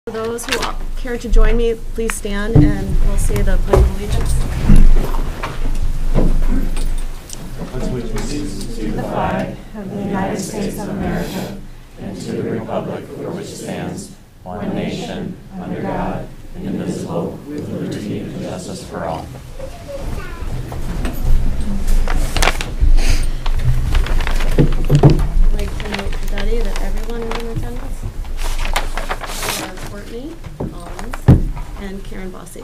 For those who care to join me, please stand and we'll say the Pledge of Allegiance. Pledge allegiance to the flag of the United States of America and to the republic for which stands one nation, under God, indivisible, with liberty and justice for all. I'd like to note to Betty that everyone is in attendance. Courtney Collins and Karen Bossy.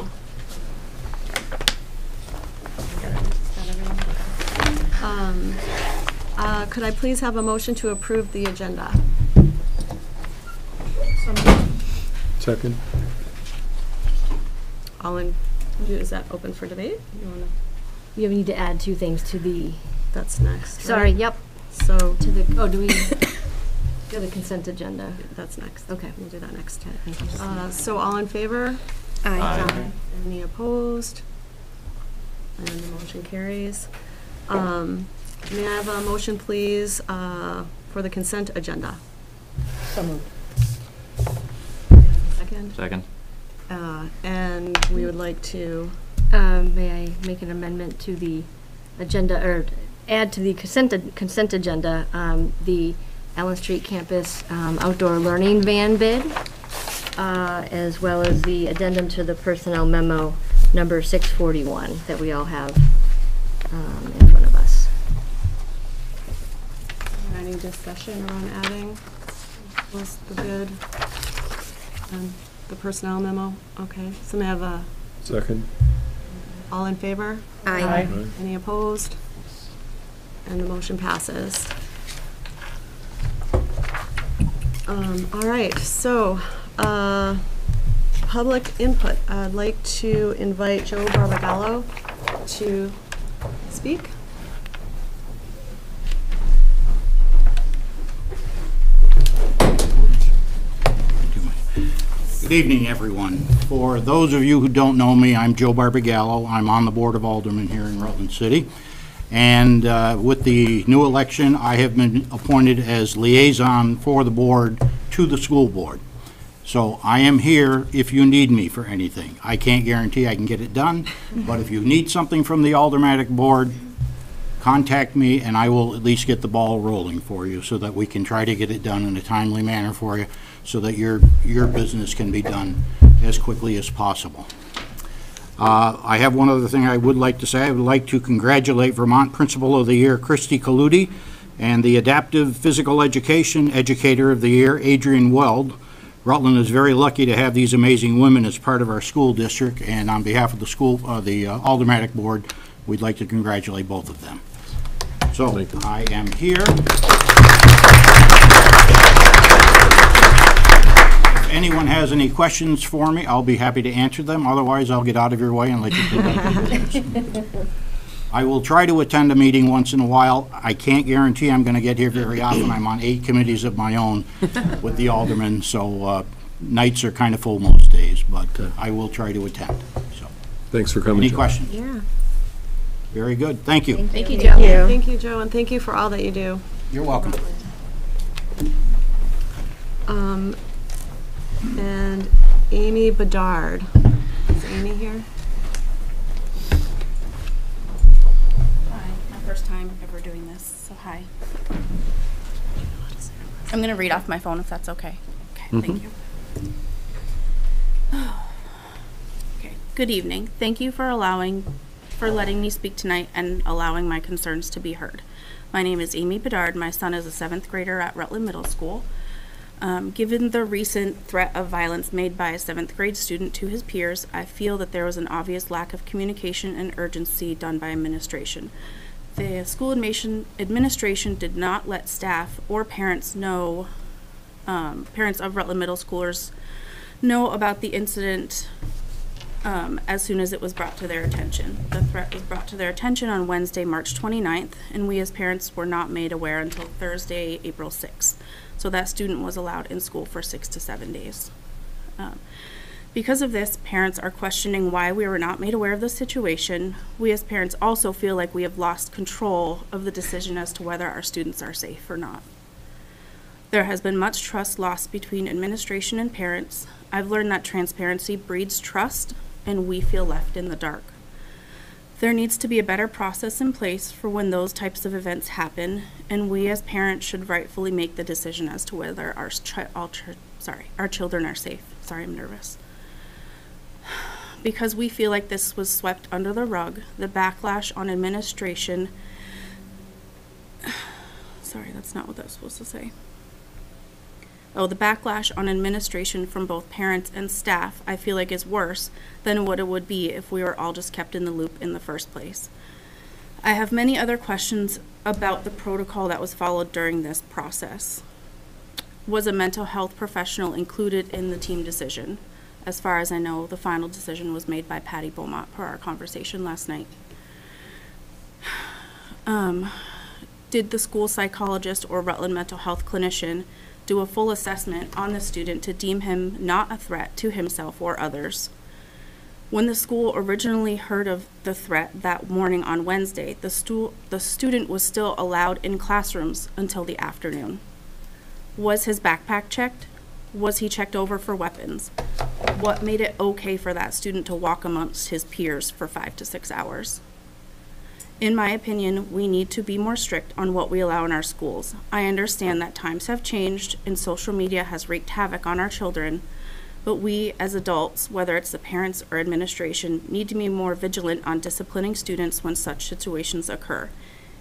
Could I please have a motion to approve the agenda? Second. Is that open for debate? You need to add two things to the. That's next. Sorry. Right? Yep. So to the. Oh, do we? To the consent agenda. That's next. Okay. We'll do that next. Okay. So all in favor? Aye. Aye. Any opposed? And the motion carries. May I have a motion, please, for the consent agenda? So moved. Second? Second. And we would like to... May I make an amendment to the agenda, or add to the consent agenda, the Allen Street campus outdoor learning van bid, as well as the addendum to the personnel memo number 641 that we all have in front of us. Any discussion around adding the bid and the personnel memo? Okay, so may I have a... Second. All in favor? Aye. Any opposed? And the motion passes. All right, so public input. I'd like to invite Joe Barbagallo to speak. Good evening, everyone. For those of you who don't know me, I'm Joe Barbagallo. I'm on the Board of Aldermen here in Rutland City. And with the new election, I have been appointed as liaison for the board to the school board. So I am here if you need me for anything. I can't guarantee I can get it done, but if you need something from the Aldermanic board, contact me and I will at least get the ball rolling for you so that we can try to get it done in a timely manner for you so that your business can be done as quickly as possible. I have one other thing I would like to say. I would like to congratulate Vermont Principal of the Year, Christy Colludi, and the Adaptive Physical Education Educator of the Year, Adrian Weld. Rutland is very lucky to have these amazing women as part of our school district, and on behalf of the school, the Aldermanic Board, we'd like to congratulate both of them. So I am here. If anyone has any questions for me, I'll be happy to answer them. Otherwise, I'll get out of your way and let you take up. I will try to attend a meeting once in a while. I can't guarantee I'm going to get here very often. I'm on 8 committees of my own with the aldermen, so nights are kind of full most days, but I will try to attend. So, thanks for coming. Any Joe. questions? Yeah. Very good. Thank you. Thank you, Thank Joe. you. Thank you, Joe, and thank you for all that you do. You're welcome. And Amy Bedard. Is Amy here? Hi, my first time ever doing this, so hi. I'm going to read off my phone if that's okay. Okay, thank you. Okay, good evening. Thank you for letting me speak tonight and allowing my concerns to be heard. My name is Amy Bedard. My son is a 7th grader at Rutland Middle School. Given the recent threat of violence made by a 7th grade student to his peers, I feel that there was an obvious lack of communication and urgency done by administration. The school administration did not let staff or parents know, parents of Rutland Middle Schoolers know about the incident as soon as it was brought to their attention. The threat was brought to their attention on Wednesday, March 29th, and we as parents were not made aware until Thursday, April 6th. So that student was allowed in school for 6 to 7 days. Because of this, parents are questioning why we were not made aware of the situation. We as parents also feel like we have lost control of the decision as to whether our students are safe or not. There has been much trust lost between administration and parents. I've learned that transparency breeds trust, and we feel left in the dark. There needs to be a better process in place for when those types of events happen, and we as parents should rightfully make the decision as to whether our children are safe. Sorry, I'm nervous. Because we feel like this was swept under the rug, the backlash on administration. Sorry, that's not what I was supposed to say. Oh, the backlash on administration from both parents and staff, I feel like is worse than what it would be if we were all just kept in the loop in the first place. I have many other questions about the protocol that was followed during this process. Was a mental health professional included in the team decision? As far as I know, the final decision was made by Patty Beaumont per our conversation last night. Did the school psychologist or Rutland mental health clinician do a full assessment on the student to deem him not a threat to himself or others? When the school originally heard of the threat that morning on Wednesday, the student was still allowed in classrooms until the afternoon. Was his backpack checked? Was he checked over for weapons? What made it okay for that student to walk amongst his peers for 5 to 6 hours? In my opinion, we need to be more strict on what we allow in our schools. I understand that times have changed and social media has wreaked havoc on our children, but we as adults, whether it's the parents or administration, need to be more vigilant on disciplining students when such situations occur.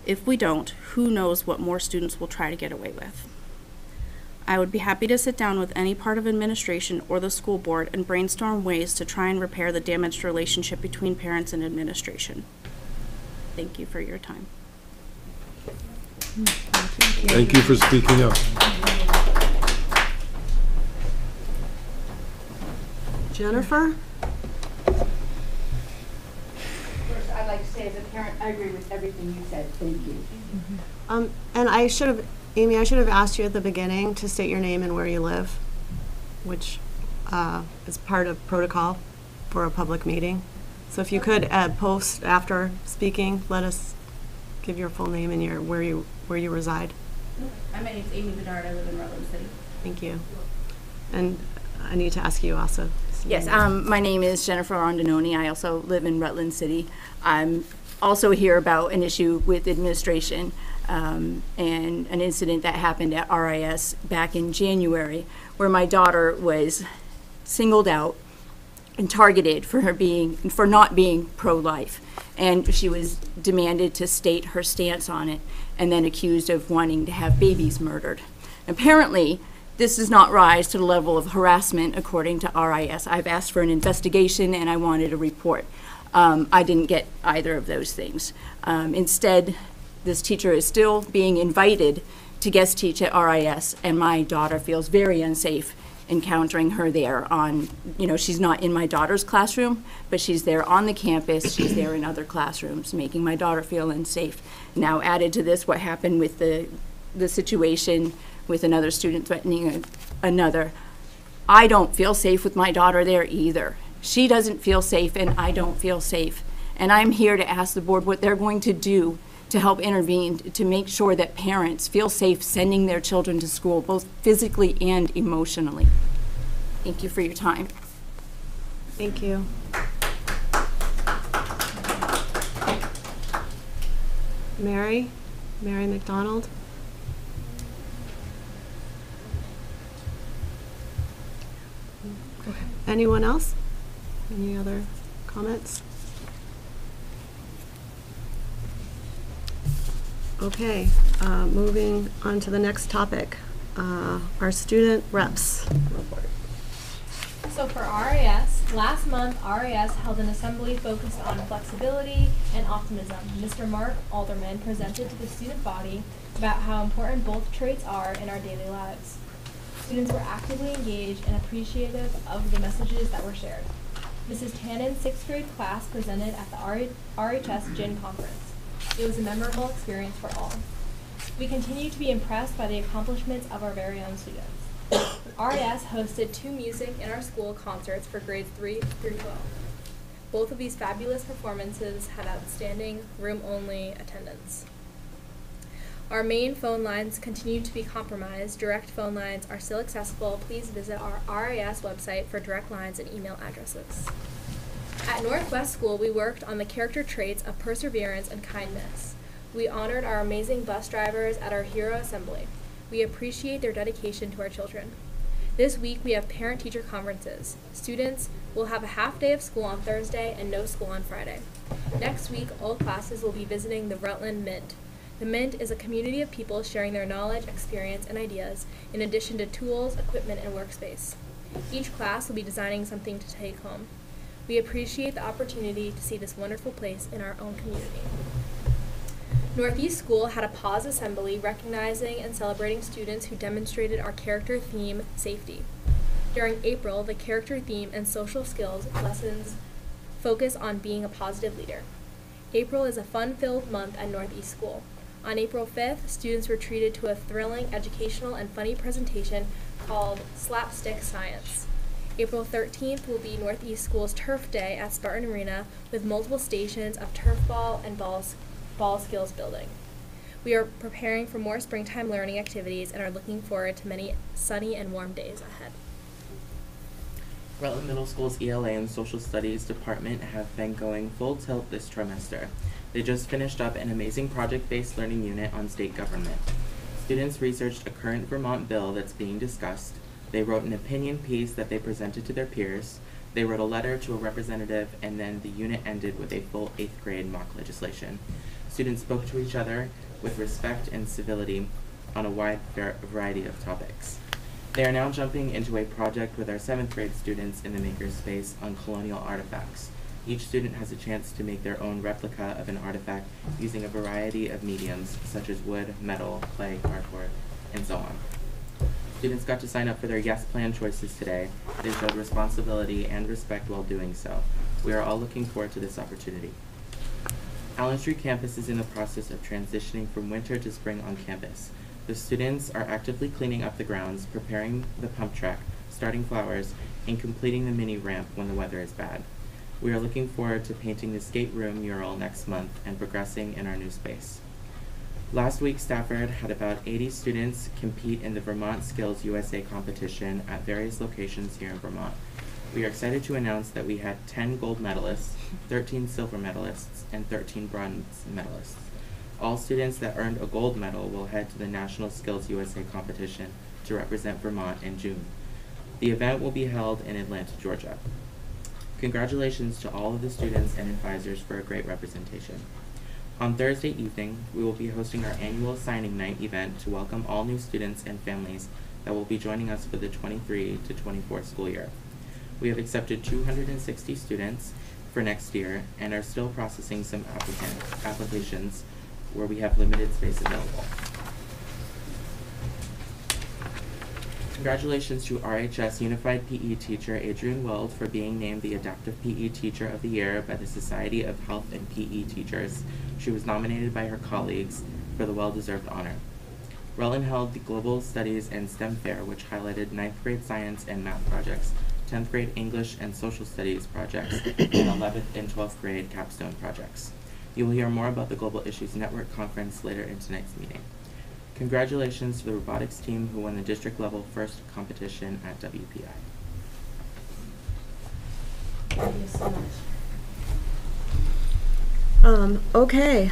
If we don't, who knows what more students will try to get away with. I would be happy to sit down with any part of administration or the school board and brainstorm ways to try and repair the damaged relationship between parents and administration. Thank you for your time. Thank you for speaking up. Jennifer? First, I'd like to say as a parent, I agree with everything you said. Thank you. And I should have, Amy, I should have asked you at the beginning to state your name and where you live, which is part of protocol for a public meeting. So if you could post after speaking, let us give your full name and where you reside. My name is Amy Bedard. I live in Rutland City. Thank you. And I need to ask you also. Yes, my name is Jennifer Rondinoni. I also live in Rutland City. I'm also here about an issue with administration and an incident that happened at RIS back in January where my daughter was singled out and targeted for not being pro-life, and she was demanded to state her stance on it and then accused of wanting to have babies murdered. Apparently, this does not rise to the level of harassment according to RIS. I've asked for an investigation and I wanted a report. I didn't get either of those things. Instead, this teacher is still being invited to guest teach at RIS, and my daughter feels very unsafe encountering her there on, she's not in my daughter's classroom, but she's there on the campus, she's there in other classrooms, making my daughter feel unsafe. Now added to this, what happened with the situation with another student threatening another. I don't feel safe with my daughter there either. She doesn't feel safe and I don't feel safe. And I'm here to ask the board what they're going to do to help intervene to make sure that parents feel safe sending their children to school, both physically and emotionally. Thank you for your time. Thank you. Mary McDonald. Anyone else? Any other comments? Okay, moving on to the next topic, our student reps report. So for RIS, last month RIS held an assembly focused on flexibility and optimism. Mr. Mark Alderman presented to the student body about how important both traits are in our daily lives. Students were actively engaged and appreciative of the messages that were shared. Mrs. Tannen's 6th grade class presented at the RHS Gin Conference. It was a memorable experience for all. We continue to be impressed by the accomplishments of our very own students. RIS hosted 2 music in our school concerts for grades 3 through 12. Both of these fabulous performances had outstanding room-only attendance. Our main phone lines continue to be compromised. Direct phone lines are still accessible. Please visit our RIS website for direct lines and email addresses. At Northwest School, we worked on the character traits of perseverance and kindness. We honored our amazing bus drivers at our Hero Assembly. We appreciate their dedication to our children. This week, we have parent-teacher conferences. Students will have a half day of school on Thursday and no school on Friday. Next week, all classes will be visiting the Rutland Mint. The Mint is a community of people sharing their knowledge, experience, and ideas, in addition to tools, equipment, and workspace. Each class will be designing something to take home. We appreciate the opportunity to see this wonderful place in our own community. Northeast School had a pause assembly recognizing and celebrating students who demonstrated our character theme, safety. During April, the character theme and social skills lessons focus on being a positive leader. April is a fun-filled month at Northeast School. On April 5th, students were treated to a thrilling, educational, and funny presentation called Slapstick Science. April 13th will be Northeast School's Turf Day at Spartan Arena with multiple stations of turf ball and ball skills building. We are preparing for more springtime learning activities and are looking forward to many sunny and warm days ahead. Rutland Middle School's ELA and Social Studies department have been going full tilt this trimester. They just finished up an amazing project-based learning unit on state government. Students researched a current Vermont bill that's being discussed. They wrote an opinion piece that they presented to their peers. They wrote a letter to a representative, and then the unit ended with a full 8th grade mock legislation. Students spoke to each other with respect and civility on a wide variety of topics. They are now jumping into a project with our 7th grade students in the makerspace on colonial artifacts. Each student has a chance to make their own replica of an artifact using a variety of mediums such as wood, metal, clay, cardboard, and so on. Students got to sign up for their Yes Plan choices today. They showed responsibility and respect while doing so. We are all looking forward to this opportunity. Allen Street campus is in the process of transitioning from winter to spring on campus. The students are actively cleaning up the grounds, preparing the pump track, starting flowers, and completing the mini ramp when the weather is bad. We are looking forward to painting the skate room mural next month and progressing in our new space. Last week, Stafford had about 80 students compete in the Vermont Skills USA competition at various locations here in Vermont. We are excited to announce that we had 10 gold medalists, 13 silver medalists, and 13 bronze medalists. All students that earned a gold medal will head to the National Skills USA competition to represent Vermont in June. The event will be held in Atlanta, Georgia. Congratulations to all of the students and advisors for a great representation. On Thursday evening, we will be hosting our annual signing night event to welcome all new students and families that will be joining us for the 23 to 24 school year. We have accepted 260 students for next year and are still processing some applications where we have limited space available. Congratulations to RHS Unified PE teacher Adrienne Weld for being named the Adaptive PE Teacher of the Year by the Society of Health and PE Teachers. She was nominated by her colleagues for the well-deserved honor. Rutland held the Global Studies and STEM Fair, which highlighted 9th grade science and math projects, 10th grade English and social studies projects, and 11th and 12th grade capstone projects. You will hear more about the Global Issues Network conference later in tonight's meeting. Congratulations to the robotics team who won the district level first competition at WPI. Thank you so much. Okay.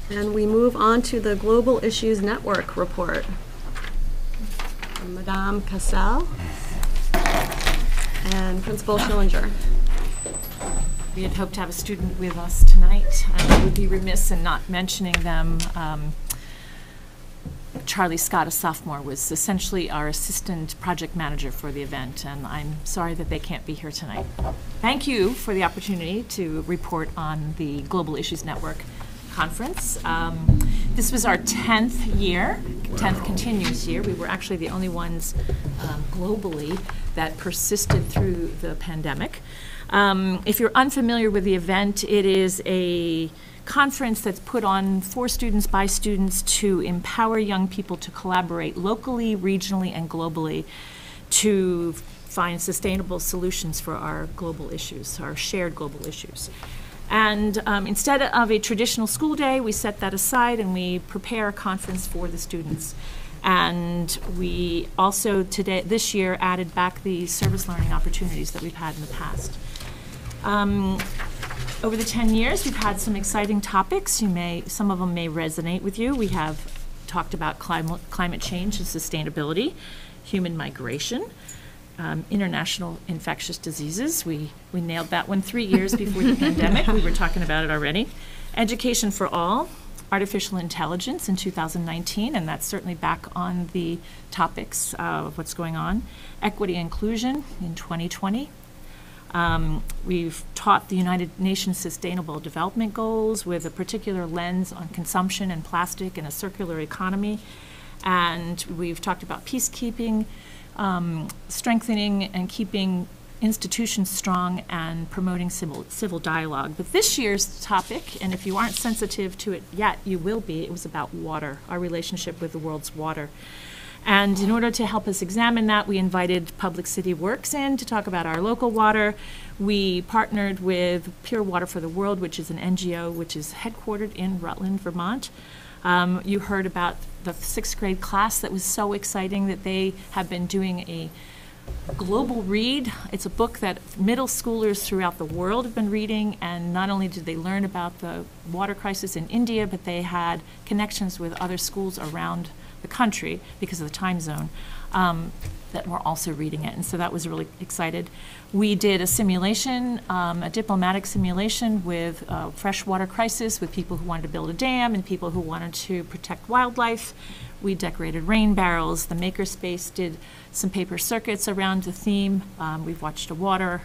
And we move on to the Global Issues Network report. From Madame Cassell and Principal Schillinger. We had hoped to have a student with us tonight. I would be remiss in not mentioning them. Charlie Scott, a sophomore, was essentially our assistant project manager for the event, and I'm sorry that they can't be here tonight. Thank you for the opportunity to report on the Global Issues Network conference. This was our 10th year, 10th continuous year. We were actually the only ones globally that persisted through the pandemic. If you're unfamiliar with the event, it is a conference that's put on for students by students to empower young people to collaborate locally, regionally, and globally to find sustainable solutions for our global issues, our shared global issues. And instead of a traditional school day, we set that aside and we prepare a conference for the students. And we also this year added back the service learning opportunities that we've had in the past. Over the 10 years, we've had some exciting topics. Some of them may resonate with you. We have talked about climate change and sustainability, human migration, international infectious diseases. We nailed that one 3 years before the pandemic. We were talking about it already. Education for all, artificial intelligence in 2019, and that's certainly back on the topics of what's going on. Equity and inclusion in 2020. We've taught the United Nations Sustainable Development Goals with a particular lens on consumption and plastic and a circular economy. And we've talked about peacekeeping, strengthening and keeping institutions strong and promoting civil dialogue. But this year's topic, and if you aren't sensitive to it yet, you will be, it was about water, our relationship with the world's water. And in order to help us examine that, we invited Public City Works in to talk about our local water. We partnered with Pure Water for the World, which is an NGO which is headquartered in Rutland, Vermont. You heard about the 6th grade class. That was so exciting that they have been doing a global read. It's a book that middle schoolers throughout the world have been reading, and not only did they learn about the water crisis in India, but they had connections with other schools around the country because of the time zone that were also reading it, and so that was really excited. We did a simulation, a diplomatic simulation with freshwater crisis with people who wanted to build a dam and people who wanted to protect wildlife. We decorated rain barrels. The makerspace did some paper circuits around the theme. We've watched a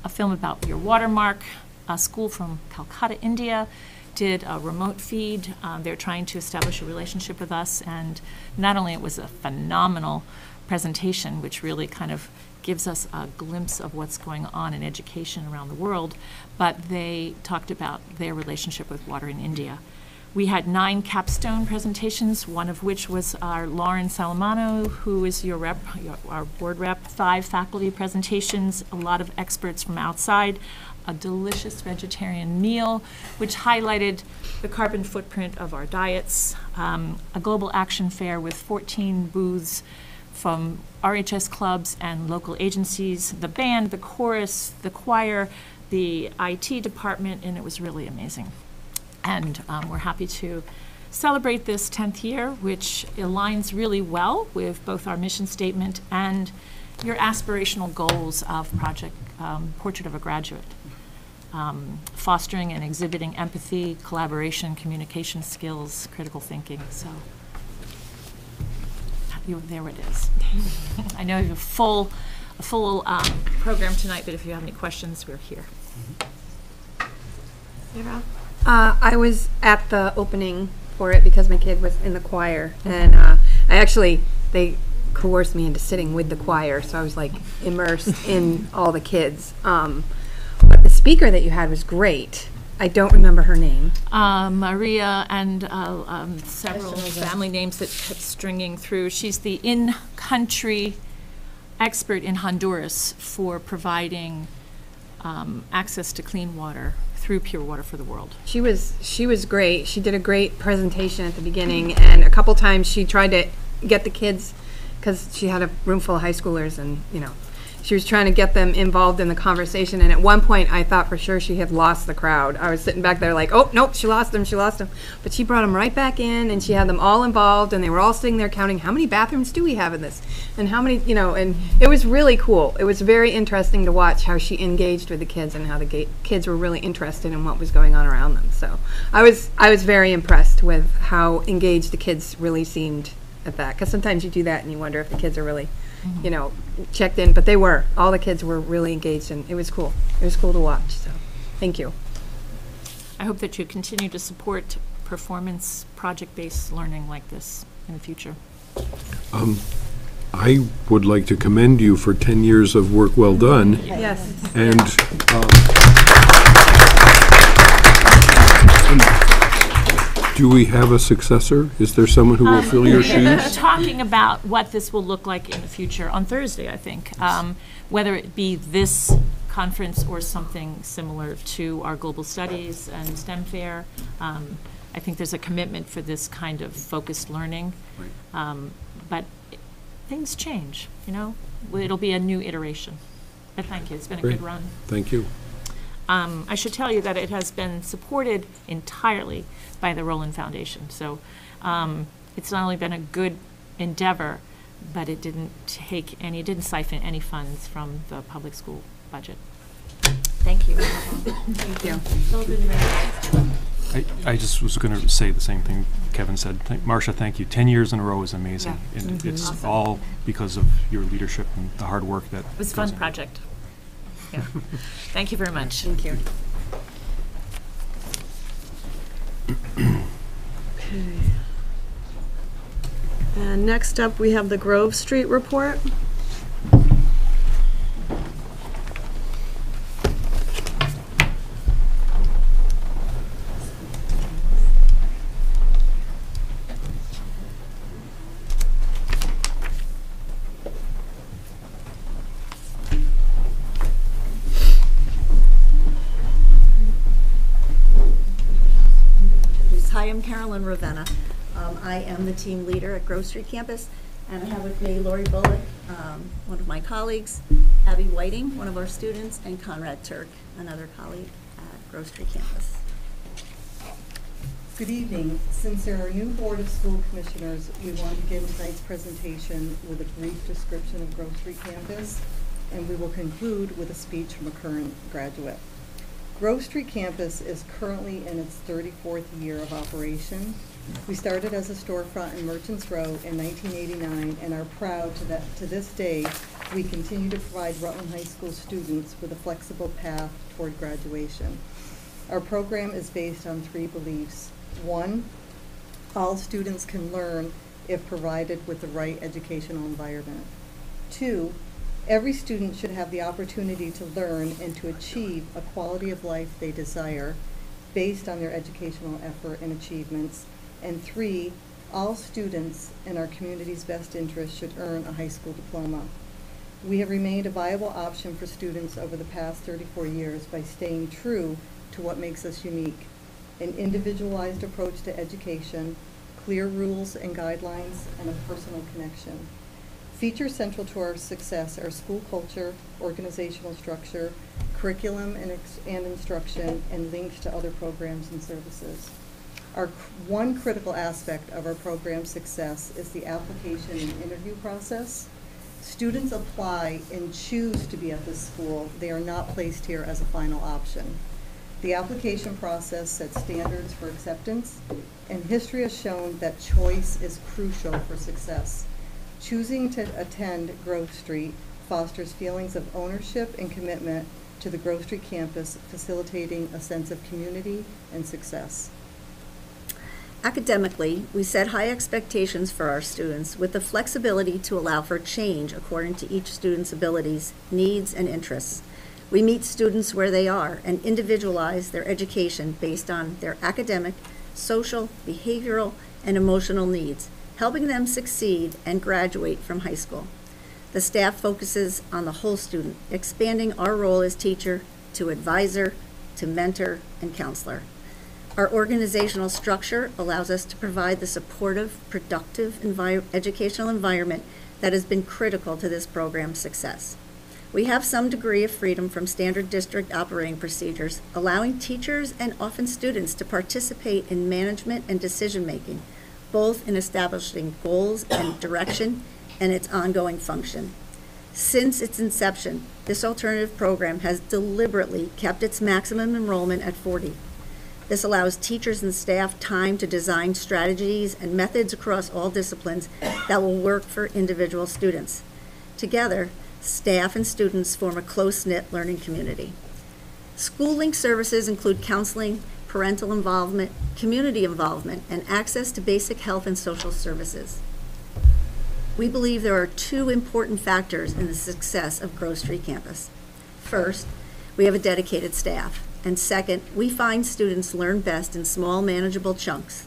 film about your watermark. A school from Calcutta, India, did a remote feed. They're trying to establish a relationship with us, and not only it was a phenomenal presentation, which really kind of gives us a glimpse of what's going on in education around the world, but they talked about their relationship with water in India. We had 9 capstone presentations, one of which was our Lauren Salamano, who is your rep, our board rep, 5 faculty presentations, a lot of experts from outside, a delicious vegetarian meal, which highlighted the carbon footprint of our diets, a global action fair with 14 booths from RHS clubs and local agencies, the band, the chorus, the choir, the IT department, and it was really amazing. And we're happy to celebrate this 10th year, which aligns really well with both our mission statement and your aspirational goals of Project Portrait of a Graduate. Fostering and exhibiting empathy, collaboration, communication skills, critical thinking. So there it is. I know you have a full program tonight, but if you have any questions, we're here. I was at the opening for it because my kid was in the choir, and they coerced me into sitting with the choir, so I was like immersed in all the kids. But the speaker that you had was great. I don't remember her name. Maria and several family names that kept stringing through. She's the in-country expert in Honduras for providing access to clean water through Pure Water for the World. She was great. She did a great presentation at the beginning, and a couple times she tried to get the kids, because she had a room full of high schoolers, and she was trying to get them involved in the conversation, and at one point I thought for sure she had lost the crowd. I was sitting back there like, oh, nope, she lost them. But she brought them right back in, and she had them all involved, and they were all sitting there counting, how many bathrooms do we have in this? And how many, and it was really cool. It was very interesting to watch how she engaged with the kids and how the kids were really interested in what was going on around them. So I was very impressed with how engaged the kids really seemed at that, because sometimes you do that and you wonder if the kids are really checked in, but they were. All the kids were really engaged, and it was cool. It was cool to watch, so thank you. I hope that you continue to support performance project-based learning like this in the future. I would like to commend you for 10 years of work well done. Yes. And do we have a successor? Is there someone who will fill your shoes? We're talking about what this will look like in the future on Thursday, I think. Whether it be this conference or something similar to our Global Studies and STEM Fair. I think there's a commitment for this kind of focused learning. But things change, you know? It'll be a new iteration. But thank you. It's been a Great. good run. Thank you. I should tell you that it has been supported entirely by the Rutland Foundation. So it's not only been a good endeavor, but it didn't siphon any funds from the public school budget. Thank you. Thank you. I just was going to say the same thing Kevin said. Marcia, thank you. 10 years in a row is amazing. Yeah. And it's Awesome. all because of your leadership and the hard work that It was a goes fun in. project. Yeah. Thank you very much. Thank you. And next up, we have the Grove Street report. Hi, I'm Carolyn Ravenna. I am the team leader at Grove Street Campus, and I have with me Lori Bullock, one of my colleagues, Abby Whiting, one of our students, and Conrad Turk, another colleague at Grove Street Campus. Good evening. Since there are new Board of School Commissioners, we want to begin tonight's presentation with a brief description of Grove Street Campus, and we will conclude with a speech from a current graduate. Grove Street Campus is currently in its 34th year of operation. We started as a storefront in Merchants Row in 1989 and are proud to this day we continue to provide Rutland High School students with a flexible path toward graduation. Our program is based on 3 beliefs. 1, all students can learn if provided with the right educational environment. 2, every student should have the opportunity to learn and to achieve a quality of life they desire based on their educational effort and achievements. And 3, all students in our community's best interest should earn a high school diploma. We have remained a viable option for students over the past 34 years by staying true to what makes us unique: an individualized approach to education, clear rules and guidelines, and a personal connection. Features central to our success are school culture, organizational structure, curriculum and instruction, and links to other programs and services. One critical aspect of our program's success is the application and interview process. Students apply and choose to be at this school. They are not placed here as a final option. The application process sets standards for acceptance, and history has shown that choice is crucial for success. Choosing to attend Grove Street fosters feelings of ownership and commitment to the Grove Street campus, facilitating a sense of community and success. Academically, we set high expectations for our students with the flexibility to allow for change according to each student's abilities, needs, and interests. We meet students where they are and individualize their education based on their academic, social, behavioral, and emotional needs, helping them succeed and graduate from high school. The staff focuses on the whole student, expanding our role as teacher to advisor, to mentor, and counselor. Our organizational structure allows us to provide the supportive, productive educational environment that has been critical to this program's success. We have some degree of freedom from standard district operating procedures, allowing teachers and often students to participate in management and decision-making, both in establishing goals and direction and its ongoing function. Since its inception, this alternative program has deliberately kept its maximum enrollment at 40. This allows teachers and staff time to design strategies and methods across all disciplines that will work for individual students. Together, staff and students form a close-knit learning community. School Link services include counseling, parental involvement, community involvement, and access to basic health and social services. We believe there are 2 important factors in the success of Grove Street Campus. First, we have a dedicated staff. And second, we find students learn best in small, manageable chunks.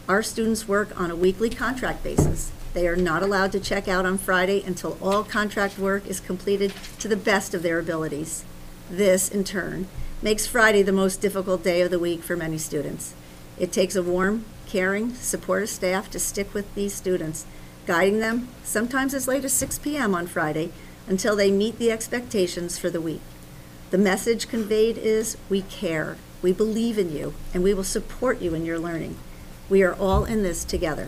Our students work on a weekly contract basis. They are not allowed to check out on Friday until all contract work is completed to the best of their abilities. This, in turn, makes Friday the most difficult day of the week for many students. It takes a warm, caring, supportive staff to stick with these students, guiding them sometimes as late as 6 p.m. on Friday until they meet the expectations for the week. The message conveyed is, we care, we believe in you, and we will support you in your learning. We are all in this together.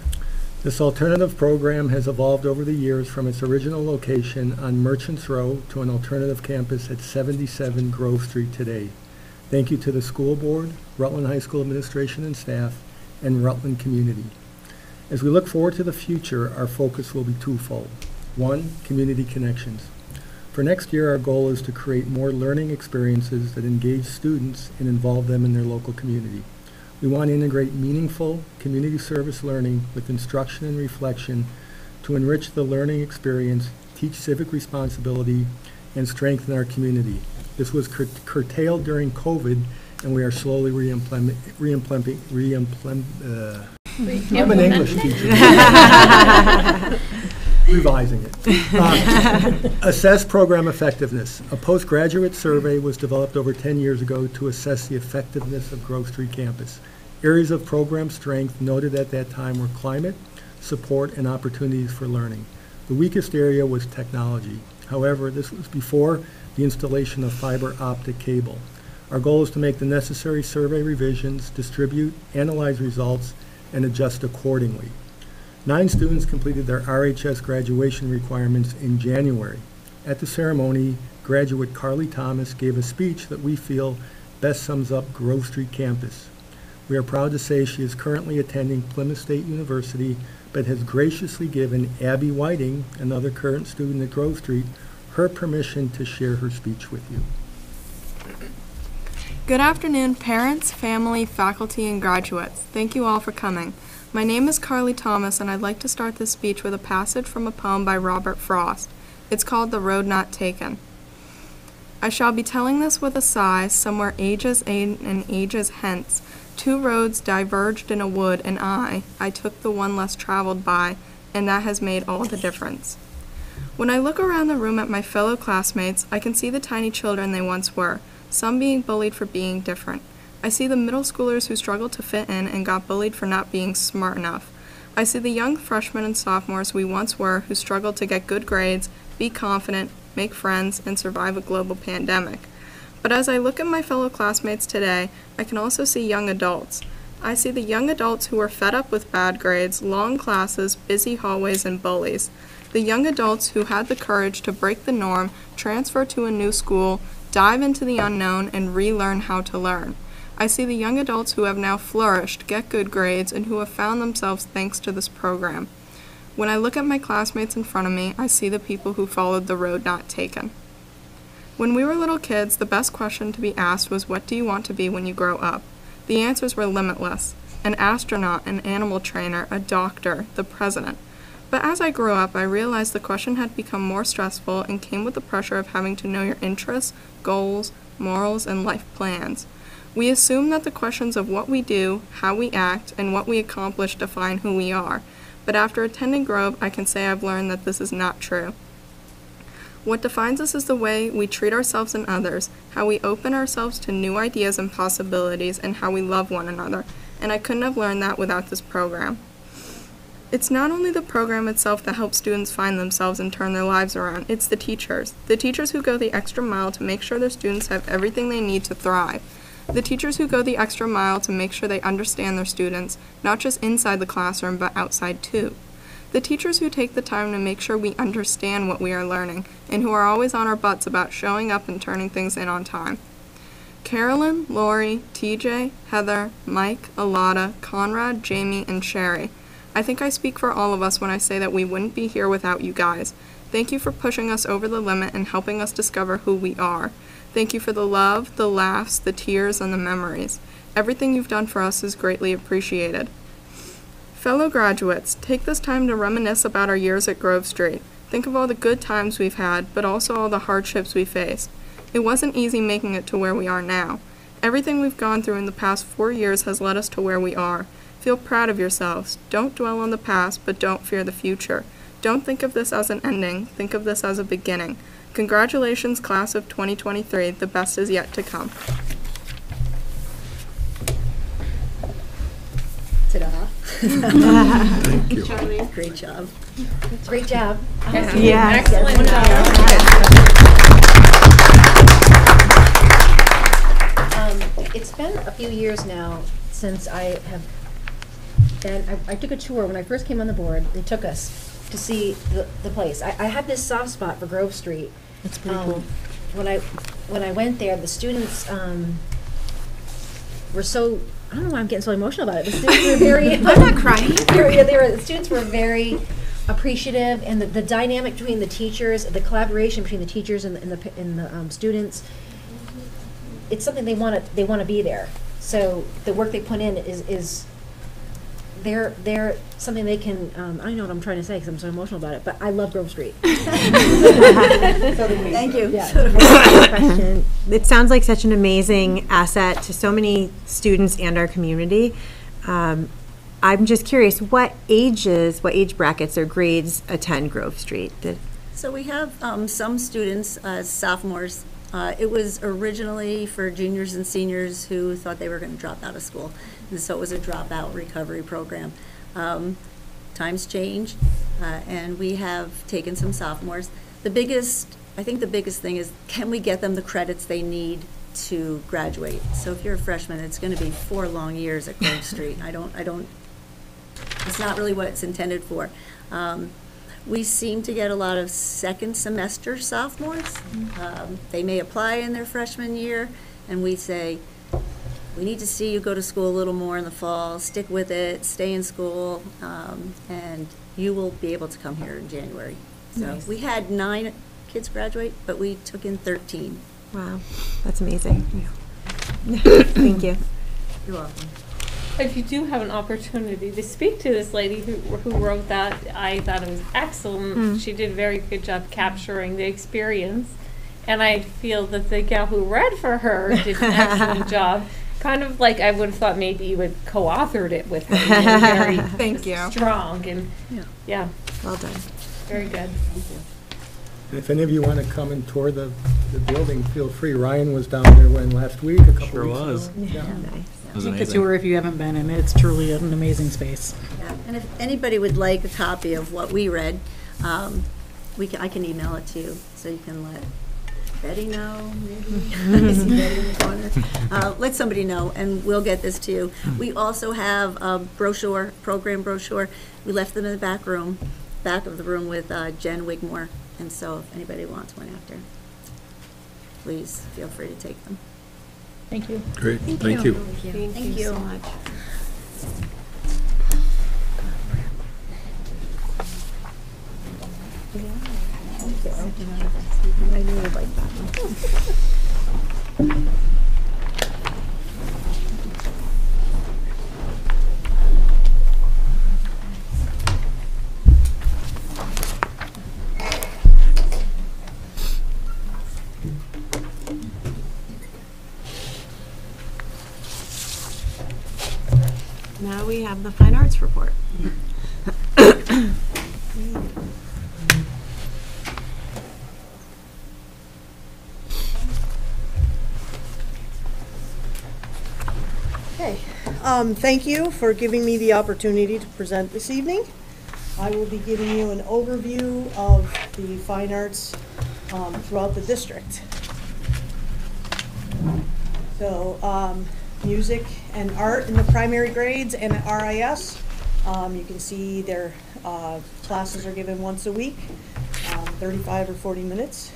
This alternative program has evolved over the years from its original location on Merchants Row to an alternative campus at 77 Grove Street today. Thank you to the school board, Rutland High School administration and staff, and Rutland community. As we look forward to the future, our focus will be twofold. One, community connections. For next year, our goal is to create more learning experiences that engage students and involve them in their local community. We want to integrate meaningful community service learning with instruction and reflection to enrich the learning experience, teach civic responsibility, and strengthen our community. This was curtailed during COVID, and we are slowly I'm an English teacher. Revising it. Assess program effectiveness. A postgraduate survey was developed over 10 years ago to assess the effectiveness of Grove Street campus. Areas of program strength noted at that time were climate, support, and opportunities for learning. The weakest area was technology. However, this was before the installation of fiber optic cable. Our goal is to make the necessary survey revisions, distribute, analyze results, and adjust accordingly. 9 students completed their RHS graduation requirements in January. At the ceremony, graduate Carly Thomas gave a speech that we feel best sums up Grove Street campus. We are proud to say she is currently attending Plymouth State University, but has graciously given Abby Whiting, another current student at Grove Street, her permission to share her speech with you. Good afternoon, parents, family, faculty, and graduates. Thank you all for coming. My name is Carly Thomas, and I'd like to start this speech with a passage from a poem by Robert Frost. It's called The Road Not Taken. I shall be telling this with a sigh, somewhere ages and ages hence. 2 roads diverged in a wood, and I took the one less traveled by, and that has made all the difference. When I look around the room at my fellow classmates, I can see the tiny children they once were, some being bullied for being different. I see the middle schoolers who struggled to fit in and got bullied for not being smart enough. I see the young freshmen and sophomores we once were who struggled to get good grades, be confident, make friends, and survive a global pandemic. But as I look at my fellow classmates today, I can also see young adults. I see the young adults who are fed up with bad grades, long classes, busy hallways, and bullies. The young adults who had the courage to break the norm, transfer to a new school, dive into the unknown, and relearn how to learn. I see the young adults who have now flourished, get good grades, and who have found themselves thanks to this program. When I look at my classmates in front of me, I see the people who followed the road not taken. When we were little kids, the best question to be asked was, what do you want to be when you grow up? The answers were limitless. An astronaut, an animal trainer, a doctor, the president. But as I grew up, I realized the question had become more stressful and came with the pressure of having to know your interests, goals, morals, and life plans. We assume that the questions of what we do, how we act, and what we accomplish define who we are. But after attending Grove, I can say I've learned that this is not true. What defines us is the way we treat ourselves and others, how we open ourselves to new ideas and possibilities, and how we love one another. And I couldn't have learned that without this program. It's not only the program itself that helps students find themselves and turn their lives around, it's the teachers. The teachers who go the extra mile to make sure their students have everything they need to thrive. The teachers who go the extra mile to make sure they understand their students, not just inside the classroom, but outside too. The teachers who take the time to make sure we understand what we are learning, and who are always on our butts about showing up and turning things in on time. Carolyn, Lori, TJ, Heather, Mike, Alada, Conrad, Jamie, and Sherry. I think I speak for all of us when I say that we wouldn't be here without you guys. Thank you for pushing us over the limit and helping us discover who we are. Thank you for the love, the laughs, the tears, and the memories. Everything you've done for us is greatly appreciated. Fellow graduates, take this time to reminisce about our years at Grove Street. Think of all the good times we've had, but also all the hardships we faced. It wasn't easy making it to where we are now. Everything we've gone through in the past 4 years has led us to where we are. Feel proud of yourselves. Don't dwell on the past, but don't fear the future. Don't think of this as an ending. Think of this as a beginning. Congratulations, class of 2023. The best is yet to come. Ta-da. Thank you. Charlie, great job. Great job. Yeah. Excellent It's been a few years now since I have, and I took a tour when I first came on the board. They took us to see the place. I had this soft spot for Grove Street. That's pretty cool. When I went there, the students were so, I don't know why I'm getting so emotional about it. The students were very, I'm not crying. The students were very appreciative, and the dynamic between the teachers, the collaboration between the teachers and the students, it's something they want to be there. So the work they put in is they're something they can, I don't know what I'm trying to say because I'm so emotional about it, but I love Grove Street. Thank you. Question. It sounds like such an amazing asset to so many students and our community. I'm just curious, what age brackets or grades attend Grove Street? So we have some students, sophomores. It was originally for juniors and seniors who thought they were going to drop out of school. And so it was a dropout recovery program. Times change, and we have taken some sophomores. I think the biggest thing is, can we get them the credits they need to graduate? So if you're a freshman, it's going to be 4 long years at Grove Street. It's not really what it's intended for. We seem to get a lot of second semester sophomores. They may apply in their freshman year, and we say, we need to see you go to school a little more in the fall, stick with it, stay in school, and you will be able to come here in January. So Nice. We had 9 kids graduate, but we took in 13. Wow, that's amazing. Thank you. You're welcome. If you do have an opportunity to speak to this lady who wrote that, I thought it was excellent. She did a very good job capturing the experience. And I feel that the gal who read for her did an excellent job. Kind of like I would have thought maybe you would co-authored it with her. You know, very Thank you. strong and yeah, Well done. very good. Thank you. And if any of you want to come and tour the building, feel free. Ryan was down there last week, a couple Sure weeks was. ago. Yeah. Nice. It was Take a amazing. tour if you haven't been, and it's truly an amazing space. Yeah. And if anybody would like a copy of what we read, I can email it to you, so you can let Betty know, maybe. I see Betty in the corner. Let somebody know, and we'll get this to you. We also have a brochure, program brochure. We left them in the back of the room with Jen Wigmore, and so if anybody wants one after, please feel free to take them. Thank you. Great, thank you. Thank you so much. I knew you'd like that one. Now we have the fine arts report. Okay, thank you for giving me the opportunity to present this evening. I will be giving you an overview of the fine arts throughout the district. So, music and art in the primary grades and at RIS. You can see their classes are given once a week, 35 or 40 minutes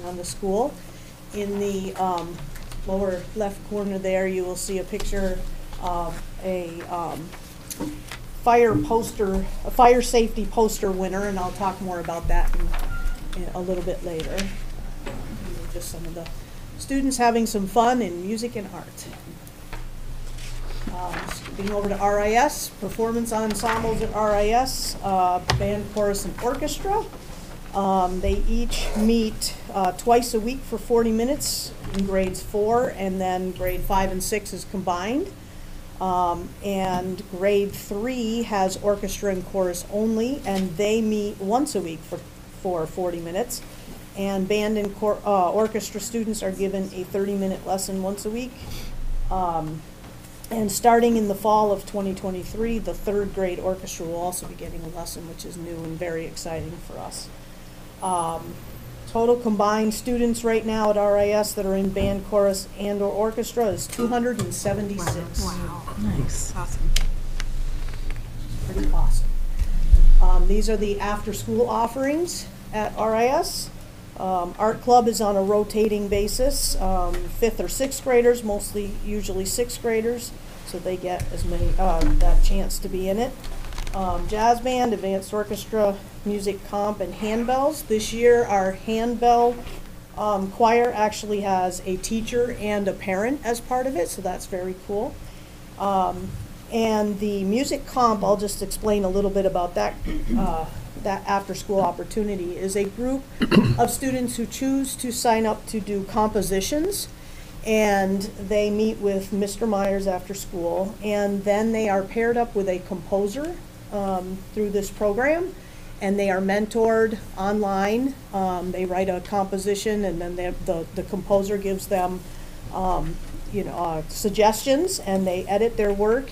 on the school. In the lower left corner there, you will see a picture of a fire safety poster winner, and I'll talk more about that in a little bit later. Just some of the students having some fun in music and art. Skipping over to RIS, performance ensembles at RIS, band, chorus, and orchestra. They each meet twice a week for 40 minutes in grades 4, and then grade 5 and 6 is combined. And grade 3 has orchestra and chorus only, and they meet once a week for 40 minutes. And band and orchestra students are given a 30-minute lesson once a week. And starting in the fall of 2023, the 3rd grade orchestra will also be getting a lesson, which is new and very exciting for us. Total combined students right now at RIS that are in band, chorus, and/or orchestra is 276. Wow. Nice. Awesome. Pretty awesome. These are the after-school offerings at RIS. Art club is on a rotating basis. 5th or 6th graders, usually 6th graders, so they get as many that chance to be in it. Jazz band, advanced orchestra, music comp, and handbells. This year, our handbell choir actually has a teacher and a parent as part of it, so that's very cool. And the music comp, I'll just explain a little bit about that. That after-school opportunity is a group of students who choose to sign up to do compositions, and they meet with Mr. Myers after school, and then they are paired up with a composer through this program, and they are mentored online. They write a composition, and then the composer gives them suggestions, and they edit their work.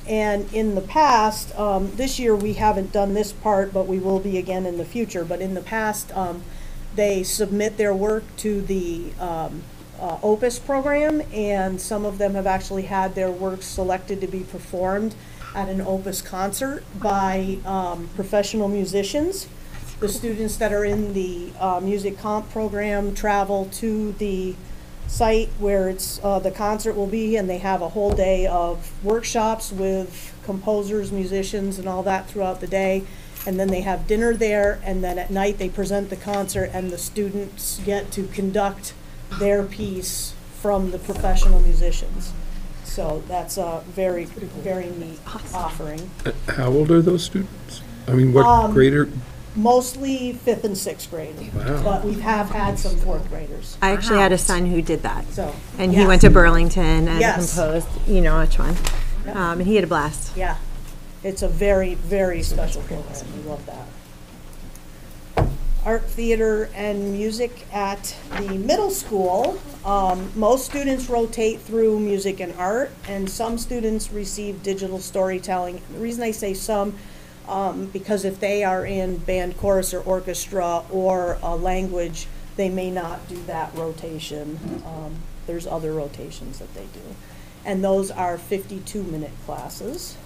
And in the past, this year we haven't done this part, but we will be again in the future. But in the past, they submit their work to the Opus program, and some of them have actually had their work selected to be performed at an Opus concert by professional musicians. The students that are in the music comp program travel to the site where the concert will be, and they have a whole day of workshops with composers, musicians, and all that throughout the day. And then they have dinner there, and then at night they present the concert, and the students get to conduct their piece from the professional musicians. So that's a very, very neat offering. How old are those students? I mean, what grader? Mostly 5th and 6th grade, Wow. but we have had some 4th graders. I actually had a son who did that. So, and yes. he went to Burlington and Yes. composed, you know which one. Yep. And he had a blast. Yeah, it's a very, very special program. We love that. Art, theater, and music at the middle school. Most students rotate through music and art, and some students receive digital storytelling. The reason I say some, because if they are in band, chorus, or orchestra, or a language, they may not do that rotation. There's other rotations that they do. And those are 52-minute classes.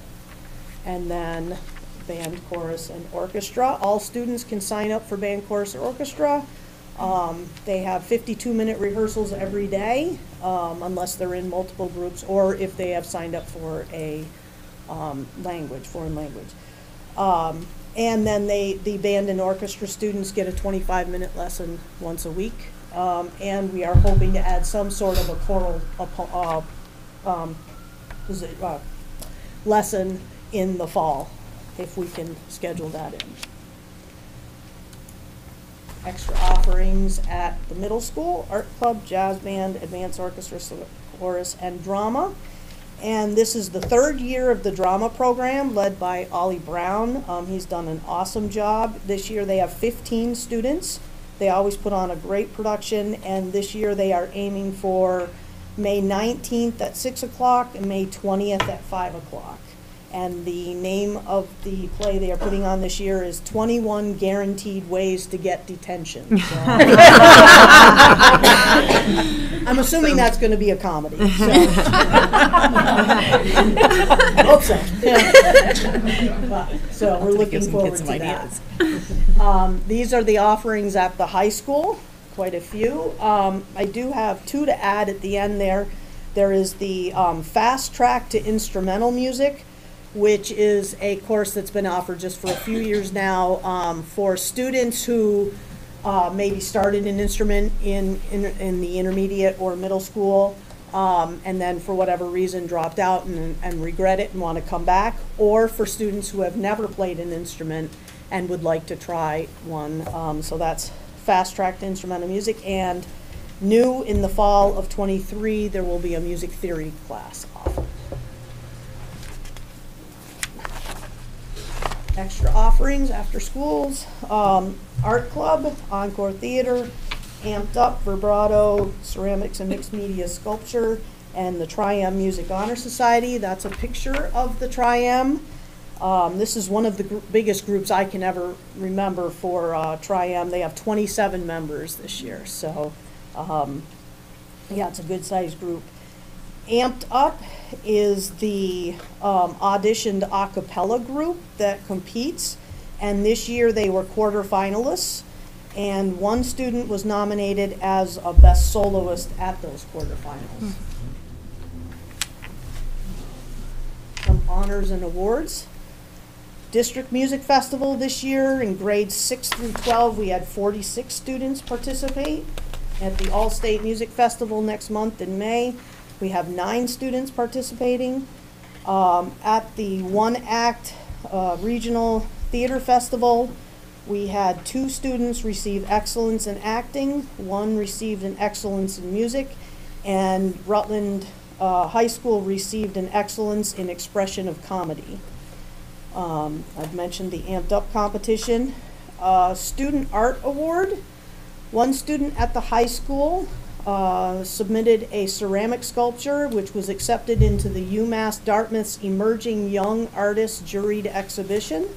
And then band, chorus, and orchestra. All students can sign up for band, chorus, or orchestra. They have 52-minute rehearsals every day, unless they're in multiple groups, or if they have signed up for a foreign language. And then the band and orchestra students get a 25-minute lesson once a week. And we are hoping to add some sort of a choral lesson in the fall, if we can schedule that in. Extra offerings at the middle school: art club, jazz band, advanced orchestra, chorus, and drama. And this is the 3rd year of the drama program, led by Ollie Brown. He's done an awesome job. This year they have 15 students. They always put on a great production, and this year they are aiming for May 19th at 6 o'clock and May 20th at 5 o'clock. And the name of the play they are putting on this year is 21 Guaranteed Ways to Get Detention. So. I'm assuming that's going to be a comedy. So. Hope so. So we're looking forward to that. These are the offerings at the high school, quite a few. I do have 2 to add at the end there. There is the Fast Track to Instrumental Music, which is a course that's been offered just for a few years now for students who maybe started an instrument in the intermediate or middle school, and then for whatever reason dropped out and regret it and want to come back, or for students who have never played an instrument and would like to try one. So that's Fast Track to Instrumental Music. And new in the fall of '23, there will be a music theory class offered. extra offerings after schools, art club, encore theater, amped up, vibrato, ceramics and mixed media sculpture, and the Tri-M Music Honor Society. That's a picture of the Tri-M. This is one of the biggest groups I can ever remember for Tri-M. They have 27 members this year, so yeah, it's a good-sized group. Amped Up is the auditioned a cappella group that competes, and this year they were quarterfinalists, and one student was nominated as a best soloist at those quarterfinals. Some honors and awards. District Music Festival this year in grades 6 through 12, we had 46 students participate. At the All-State Music Festival next month in May, we have 9 students participating. At the One Act Regional Theater Festival, we had 2 students receive excellence in acting, 1 received an excellence in music, and Rutland High School received an excellence in expression of comedy. I've mentioned the Amped Up competition. Student Art Award. 1 student at the high school submitted a ceramic sculpture which was accepted into the UMass Dartmouth's Emerging Young Artists Juried Exhibition.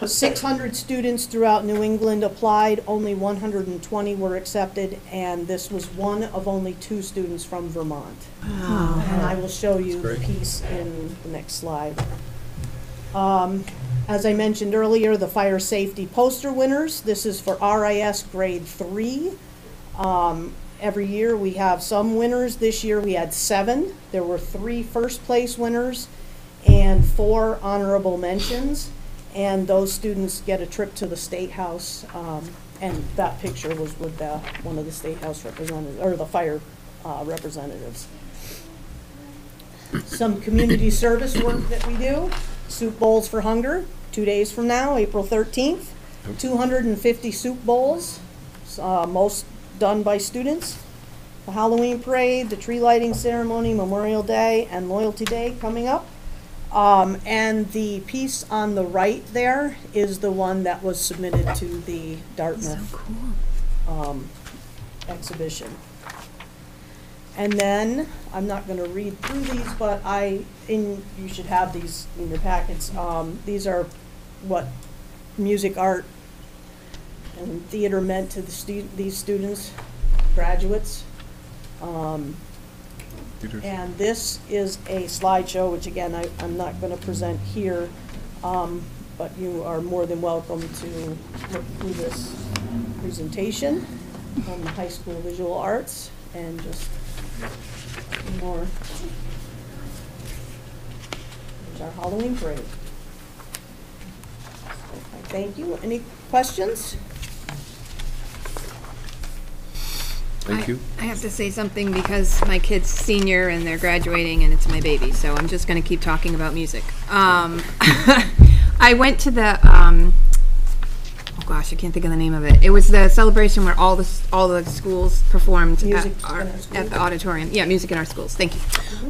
600 students throughout New England applied, only 120 were accepted, and this was one of only 2 students from Vermont. Wow. And I will show you the piece in the next slide. As I mentioned earlier, the fire safety poster winners. This is for RIS grade 3. Every year we have some winners. This year we had 7. There were 3 first place winners and 4 honorable mentions. And those students get a trip to the State House. And that picture was with one of the State House representatives, or the fire representatives. Some community service work that we do. Soup Bowls for Hunger, 2 days from now, April 13th. 250 soup bowls, most done by students. The Halloween parade, the tree lighting ceremony, Memorial Day, and Loyalty Day coming up. And the piece on the right there is the one that was submitted to the Dartmouth exhibition. And then, I'm not going to read through these, but you should have these in your packets. These are what music, art, and theater meant to these students, graduates. And this is a slideshow, which again, I'm not going to present here, but you are more than welcome to look through this presentation on the high school visual arts and just more. There's our Halloween parade. Thank you. Any questions? Thank you. I have to say something because my kid's senior and they're graduating and it's my baby, so I'm just going to keep talking about music. I went to the, oh gosh, I can't think of the name of it. It was the celebration where all the schools performed at the auditorium. Yeah, music in our schools. Thank you.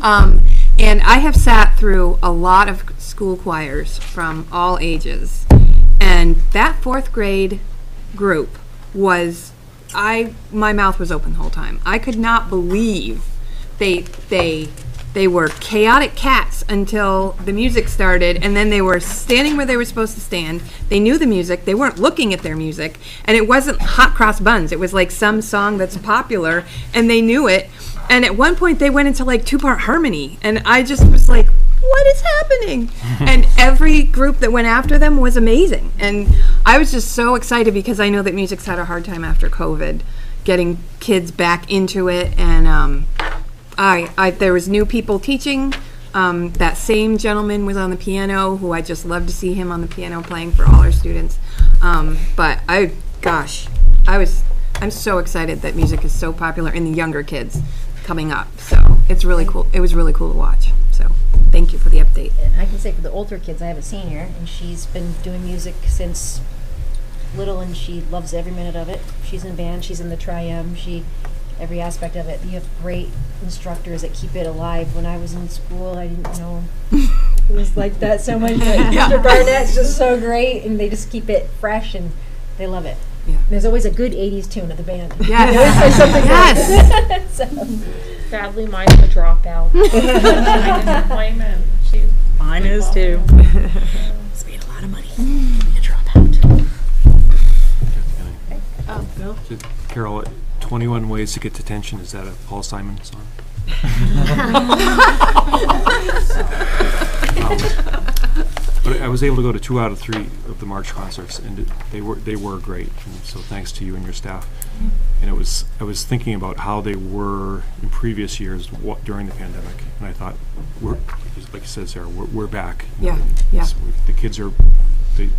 And I have sat through a lot of school choirs from all ages, and that 4th grade group was, my mouth was open the whole time. I could not believe they were chaotic cats until the music started, and then they were standing where they were supposed to stand. They knew the music. They weren't looking at their music, and it wasn't Hot Cross Buns. It was like some song that's popular, and they knew it. And at one point, they went into like 2-part harmony, and I just was like, what is happening? And every group that went after them was amazing. And I was just so excited because I know that music's had a hard time after COVID, getting kids back into it. And there was new people teaching. That same gentleman was on the piano, who I just love to see him on the piano playing for all our students. But I'm so excited that music is so popular in the younger kids coming up. So it's really cool. It was really cool to watch. So thank you for the update. I can say for the older kids, I have a senior, and she's been doing music since little, and she loves every minute of it. She's in band, she's in the Tri-M, every aspect of it. You have great instructors that keep it alive. When I was in school, I didn't know who's like that so much. Like, Mr. Barnett's just so great, and they just keep it fresh, and they love it. Yeah. There's always a good 80s tune at the band. Yes. They always play something Yes. so. Sadly, mine's a dropout. Employment. Mine is too. It's made a lot of money. Being a dropout. Oh, Bill? Carol, 21 Ways to Get Detention, is that a Paul Simon song? But I was able to go to 2 out of 3 of the March concerts, and they were great. And so thanks to you and your staff. And I was thinking about how they were in previous years during the pandemic, and I thought, like you said, Sarah, we're back. Yeah, yeah. The kids are.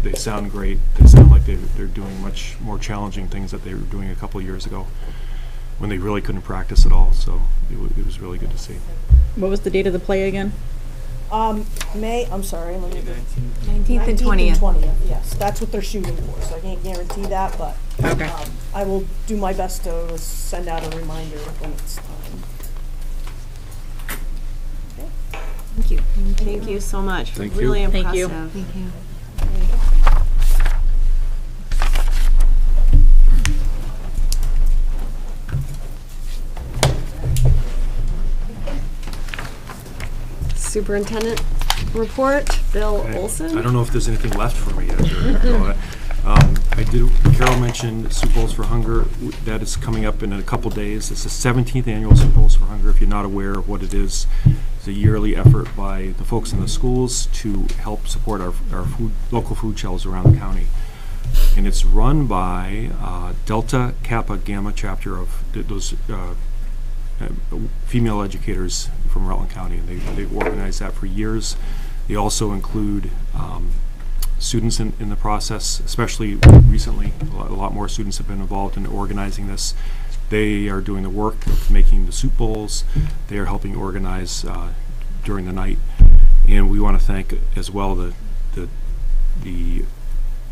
They sound great. They sound like they're doing much more challenging things that they were doing a couple of years ago when they really couldn't practice at all. So it was really good to see. What was the date of the play again? May, I'm sorry, let me get 19th and 20th. 20th, yes, that's what they're shooting for, so I can't guarantee that, but Okay. I will do my best to send out a reminder when it's time. Thank you. Thank you so much. Thank you. Really impressive. Thank you. Thank you. Superintendent report, Bill Okay. Olson. I don't know if there's anything left for me after all that. Carol mentioned Soup Bowls for Hunger. That is coming up in a couple days. It's the 17th annual Soup Bowls for Hunger. If you're not aware of what it is, it's a yearly effort by the folks in the schools to help support our local food shelves around the county. And it's run by Delta Kappa Gamma chapter of those female educators from Rutland County. And they've organized that for years. They also include students in the process, especially recently. A lot more students have been involved in organizing this. They are doing the work of making the soup bowls. They are helping organize during the night. And we want to thank as well the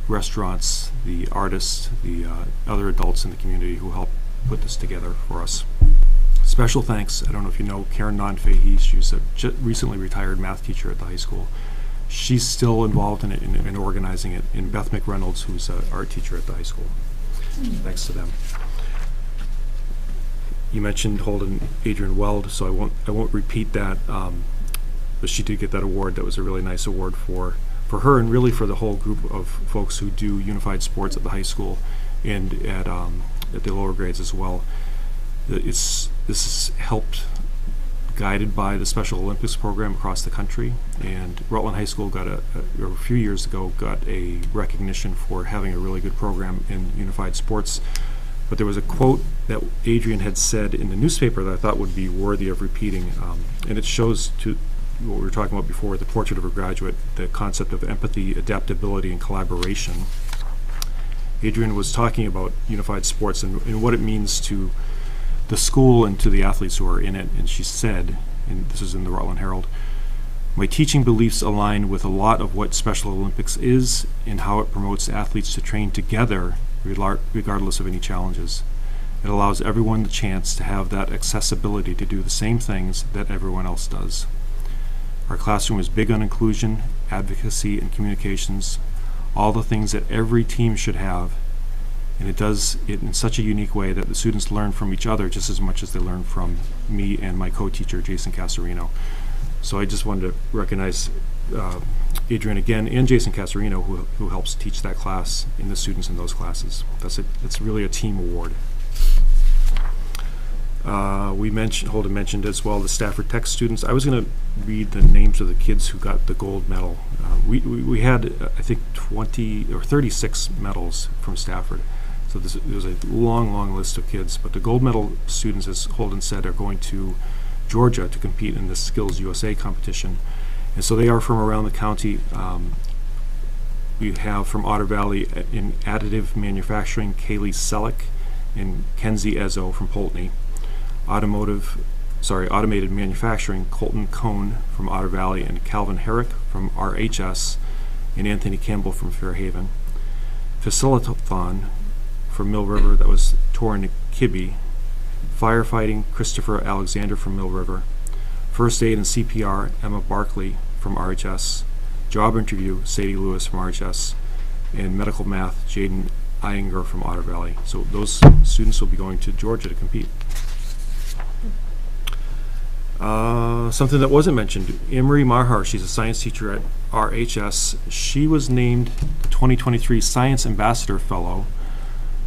restaurants, the artists, the other adults in the community who helped put this together for us. Special thanks, I don't know if you know Karen Non-Fahey. She's a recently retired math teacher at the high school. She's still involved in it in organizing it. And Beth McReynolds, who's an art teacher at the high school. Thanks to them. You mentioned Holden Adrian Weld, so I won't repeat that. But she did get that award. That was a really nice award for her and really for the whole group of folks who do unified sports at the high school and at the lower grades as well. This is helped, guided by the Special Olympics program across the country, and Rutland High School got a few years ago got a recognition for having a really good program in unified sports. But there was a quote that Adrian had said in the newspaper that I thought would be worthy of repeating, and it shows to what we were talking about before, the portrait of a graduate, the concept of empathy, adaptability, and collaboration. Adrian was talking about unified sports and what it means to the school and to the athletes who are in it, and she said, and this is in the Rutland Herald, "My teaching beliefs align with a lot of what Special Olympics is and how it promotes athletes to train together regardless of any challenges. It allows everyone the chance to have that accessibility to do the same things that everyone else does. Our classroom is big on inclusion, advocacy, and communications, all the things that every team should have, and it does it in such a unique way that the students learn from each other just as much as they learn from me and my co-teacher, Jason Casarino." So I just wanted to recognize Adrian again and Jason Casarino, who helps teach that class and the students in those classes. It's really a team award. Holden mentioned as well the Stafford Tech students. I was going to read the names of the kids who got the gold medal. We had, I think, 20 or 36 medals from Stafford. So there's a long list of kids. But the gold medal students, as Holden said, are going to Georgia to compete in the Skills USA competition. And so they are from around the county. We have from Otter Valley in additive manufacturing, Kaylee Selleck and Kenzie Ezzo from Poultney. Automated manufacturing, Colton Cohn from Otter Valley and Calvin Herrick from RHS and Anthony Campbell from Fairhaven. Facilitathon from Mill River, that was Torin Kibbe. Firefighting, Christopher Alexander from Mill River. First aid and CPR, Emma Barkley from RHS, job interview, Sadie Lewis from RHS, and medical math, Jaden Iyengar from Otter Valley. So those students will be going to Georgia to compete. Something that wasn't mentioned, Emery Mahar, she's a science teacher at RHS. She was named the 2023 Science Ambassador Fellow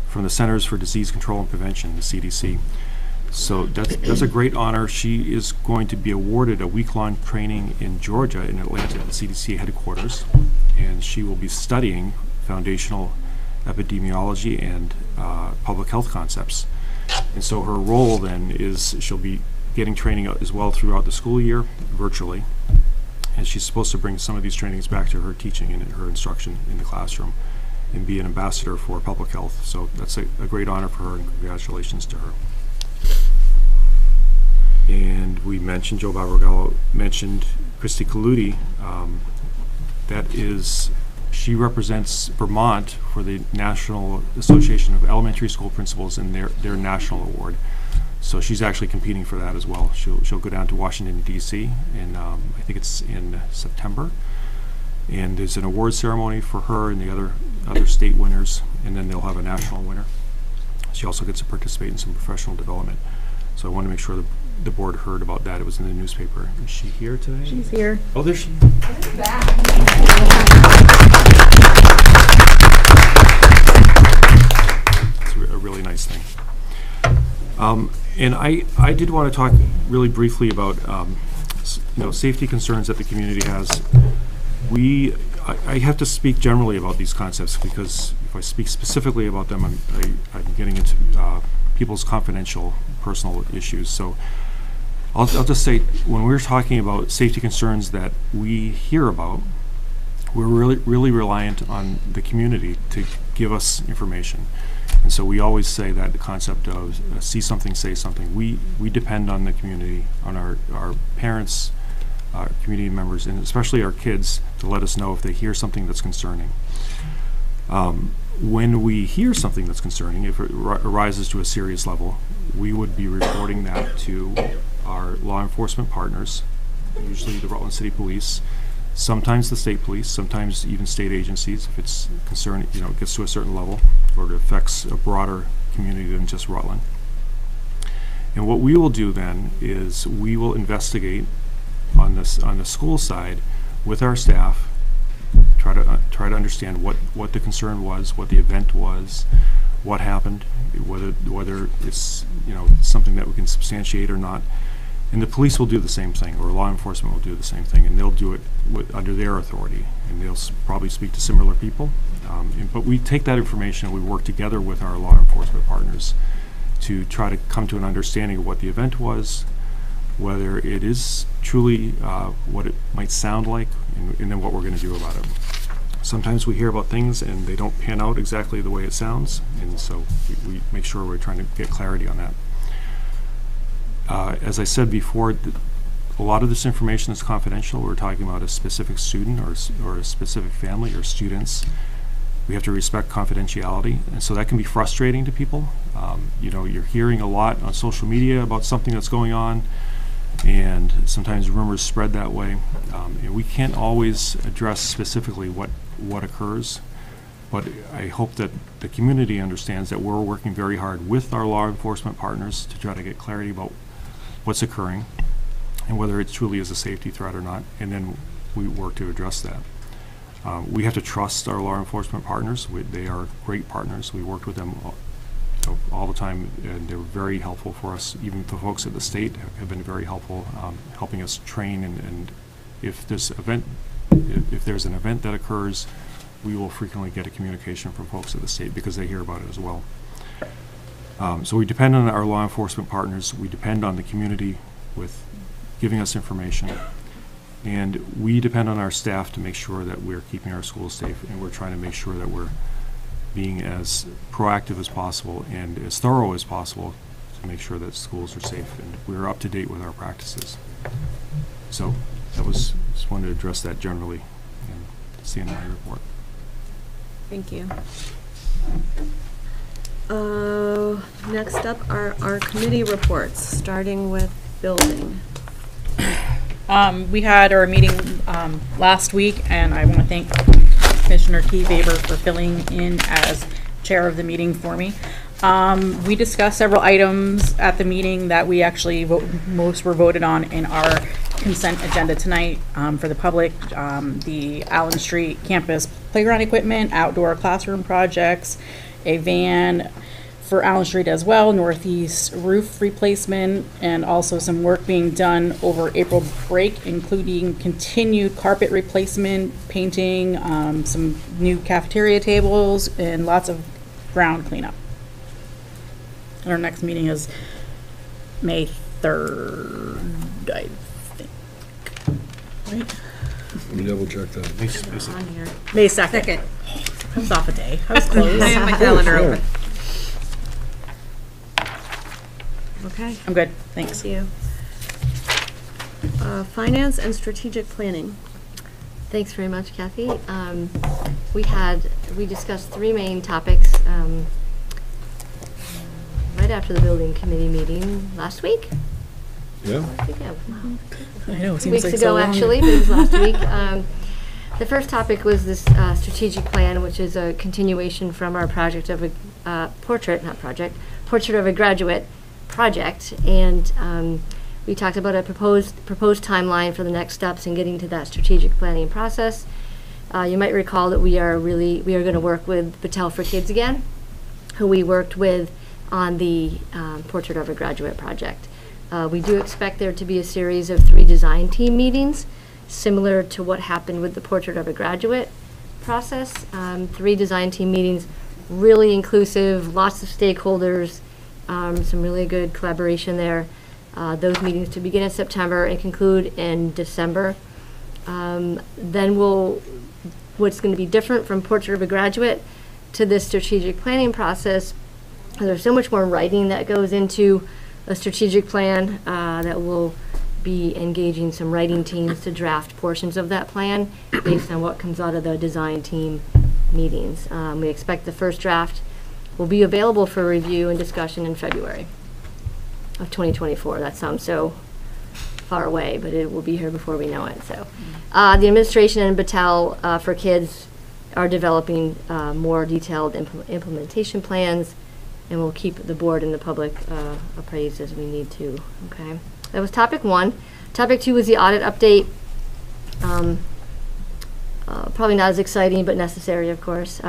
from the Centers for Disease Control and Prevention, the CDC. So that's a great honor. She is going to be awarded a week-long training in Georgia, in Atlanta, at the CDC headquarters, and she will be studying foundational epidemiology and public health concepts. And so her role then is she'll be getting training as well throughout the school year virtually, and she's supposed to bring some of these trainings back to her teaching and her instruction in the classroom and be an ambassador for public health. So that's a great honor for her, and congratulations to her. And we mentioned, Joe Barbagallo mentioned Christy Colludi. She represents Vermont for the National Association of Elementary School Principals in their national award. So she's actually competing for that as well. She'll go down to Washington, D.C., and I think it's in September. And there's an award ceremony for her and the other state winners, and then they'll have a national winner. She also gets to participate in some professional development. So I want to make sure the board heard about that. It was in the newspaper. Is she here today? She's here. Oh, there she is. It's a really nice thing. And I did want to talk really briefly about safety concerns that the community has. I have to speak generally about these concepts, because if I speak specifically about them, I'm getting into people's confidential personal issues. So I'll just say, when we're talking about safety concerns that we hear about, we're really reliant on the community to give us information. And so we always say that the concept of see something, say something. We depend on the community, on our parents, our community members, and especially our kids, to let us know if they hear something that's concerning. When we hear something that's concerning, if it rises to a serious level, we would be reporting that to our law enforcement partners, usually the Rutland City Police, sometimes the state police, sometimes even state agencies, if it's concerned, it gets to a certain level, or it affects a broader community than just Rutland. And what we will do then is we will investigate on the school side with our staff, try to understand what the concern was, what the event was, what happened, whether it's something that we can substantiate or not. And the police will do the same thing, or law enforcement will do the same thing, and they'll do it under their authority, and they'll probably speak to similar people. But we take that information and we work together with our law enforcement partners to try to come to an understanding of what the event was, whether it is truly what it might sound like, and then what we're going to do about it. Sometimes we hear about things and they don't pan out exactly the way it sounds, and so we make sure we're trying to get clarity on that. As I said before, a lot of this information is confidential. We're talking about a specific student or a specific family or students. We have to respect confidentiality, and so that can be frustrating to people. You're hearing a lot on social media about something that's going on, and sometimes rumors spread that way. And we can't always address specifically what occurs, but I hope that the community understands that we're working very hard with our law enforcement partners to try to get clarity about what's occurring and whether it truly is a safety threat or not, and then we work to address that. We have to trust our law enforcement partners. They are great partners. We worked with them all the time, and they were very helpful for us. Even the folks at the state have been very helpful, helping us train, and if there's an event that occurs, we will frequently get a communication from folks at the state because they hear about it as well. So we depend on our law enforcement partners. We depend on the community with giving us information, and we depend on our staff to make sure that we're keeping our schools safe, and we're trying to make sure that we're being as proactive as possible and as thorough as possible to make sure that schools are safe and we're up to date with our practices. So just wanted to address that generally, and that's the end of my report. Thank you. Next up are our committee reports, starting with building. We had our meeting last week, and I want to thank Commissioner Keyfaber for filling in as chair of the meeting for me. We discussed several items at the meeting that we actually most were voted on in our consent agenda tonight for the public. The Allen Street campus playground equipment, outdoor classroom projects, a van for Allen Street as well, northeast roof replacement, and also some work being done over April break, including continued carpet replacement, painting, some new cafeteria tables, and lots of ground cleanup. Our next meeting is May 3rd, I think. Right? Let me double check that. May 2nd. I was off a day. I was close. I have my calendar open. Okay. I'm good. Thanks. Thank you. Finance and strategic planning. Thanks very much, Kathy. We discussed three main topics right after the building committee meeting last week. Yeah. I know, it seems weeks like ago, so long. actually, but it was last week. The first topic was this strategic plan, which is a continuation from our project of a portrait of a graduate project, and we talked about a proposed timeline for the next steps in getting to that strategic planning process. You might recall that we are going to work with Battelle for Kids again, who we worked with on the Portrait of a Graduate project. We do expect there to be a series of 3 design team meetings, similar to what happened with the Portrait of a Graduate process. 3 design team meetings, really inclusive, lots of stakeholders, some really good collaboration there. Those meetings to begin in September and conclude in December. Then what's going to be different from Portrait of a Graduate to this strategic planning process, there's so much more writing that goes into a strategic plan that will be engaging some writing teams to draft portions of that plan based on what comes out of the design team meetings. We expect the first draft will be available for review and discussion in February of 2024. That sounds so far away, but it will be here before we know it. So, the administration and Battelle for Kids are developing more detailed implementation plans, and we'll keep the board and the public appraised as we need to. Okay, that was topic 1. Topic 2 was the audit update. Probably not as exciting, but necessary, of course.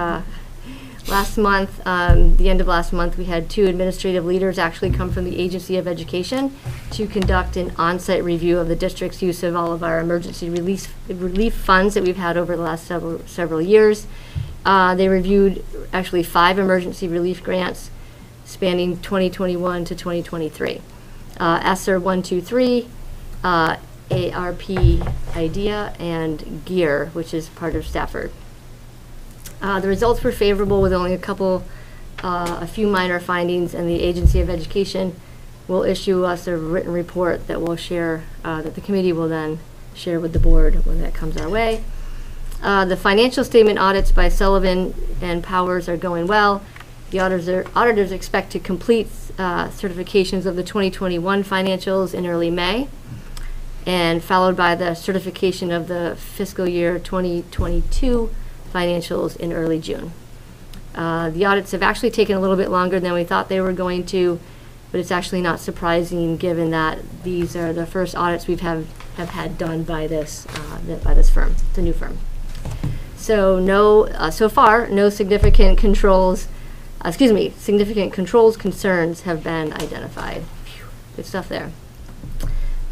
Last month, the end of last month, we had 2 administrative leaders actually come from the Agency of Education to conduct an on-site review of the district's use of all of our emergency relief funds that we've had over the last several years. They reviewed actually 5 emergency relief grants spanning 2021 to 2023. ESSER 123, ARP IDEA, and GEAR, which is part of Stafford. The results were favorable with only a few minor findings, and the Agency of Education will issue us a written report that we'll share, that the committee will then share with the board when that comes our way. The financial statement audits by Sullivan and Powers are going well. The auditors expect to complete certifications of the 2021 financials in early May, and followed by the certification of the fiscal year 2022 financials in early June. The audits have actually taken a little bit longer than we thought they were going to, but it's actually not surprising given that these are the first audits we've have had done by this firm, the new firm. So so far, no significant controls concerns have been identified. Phew, good stuff there.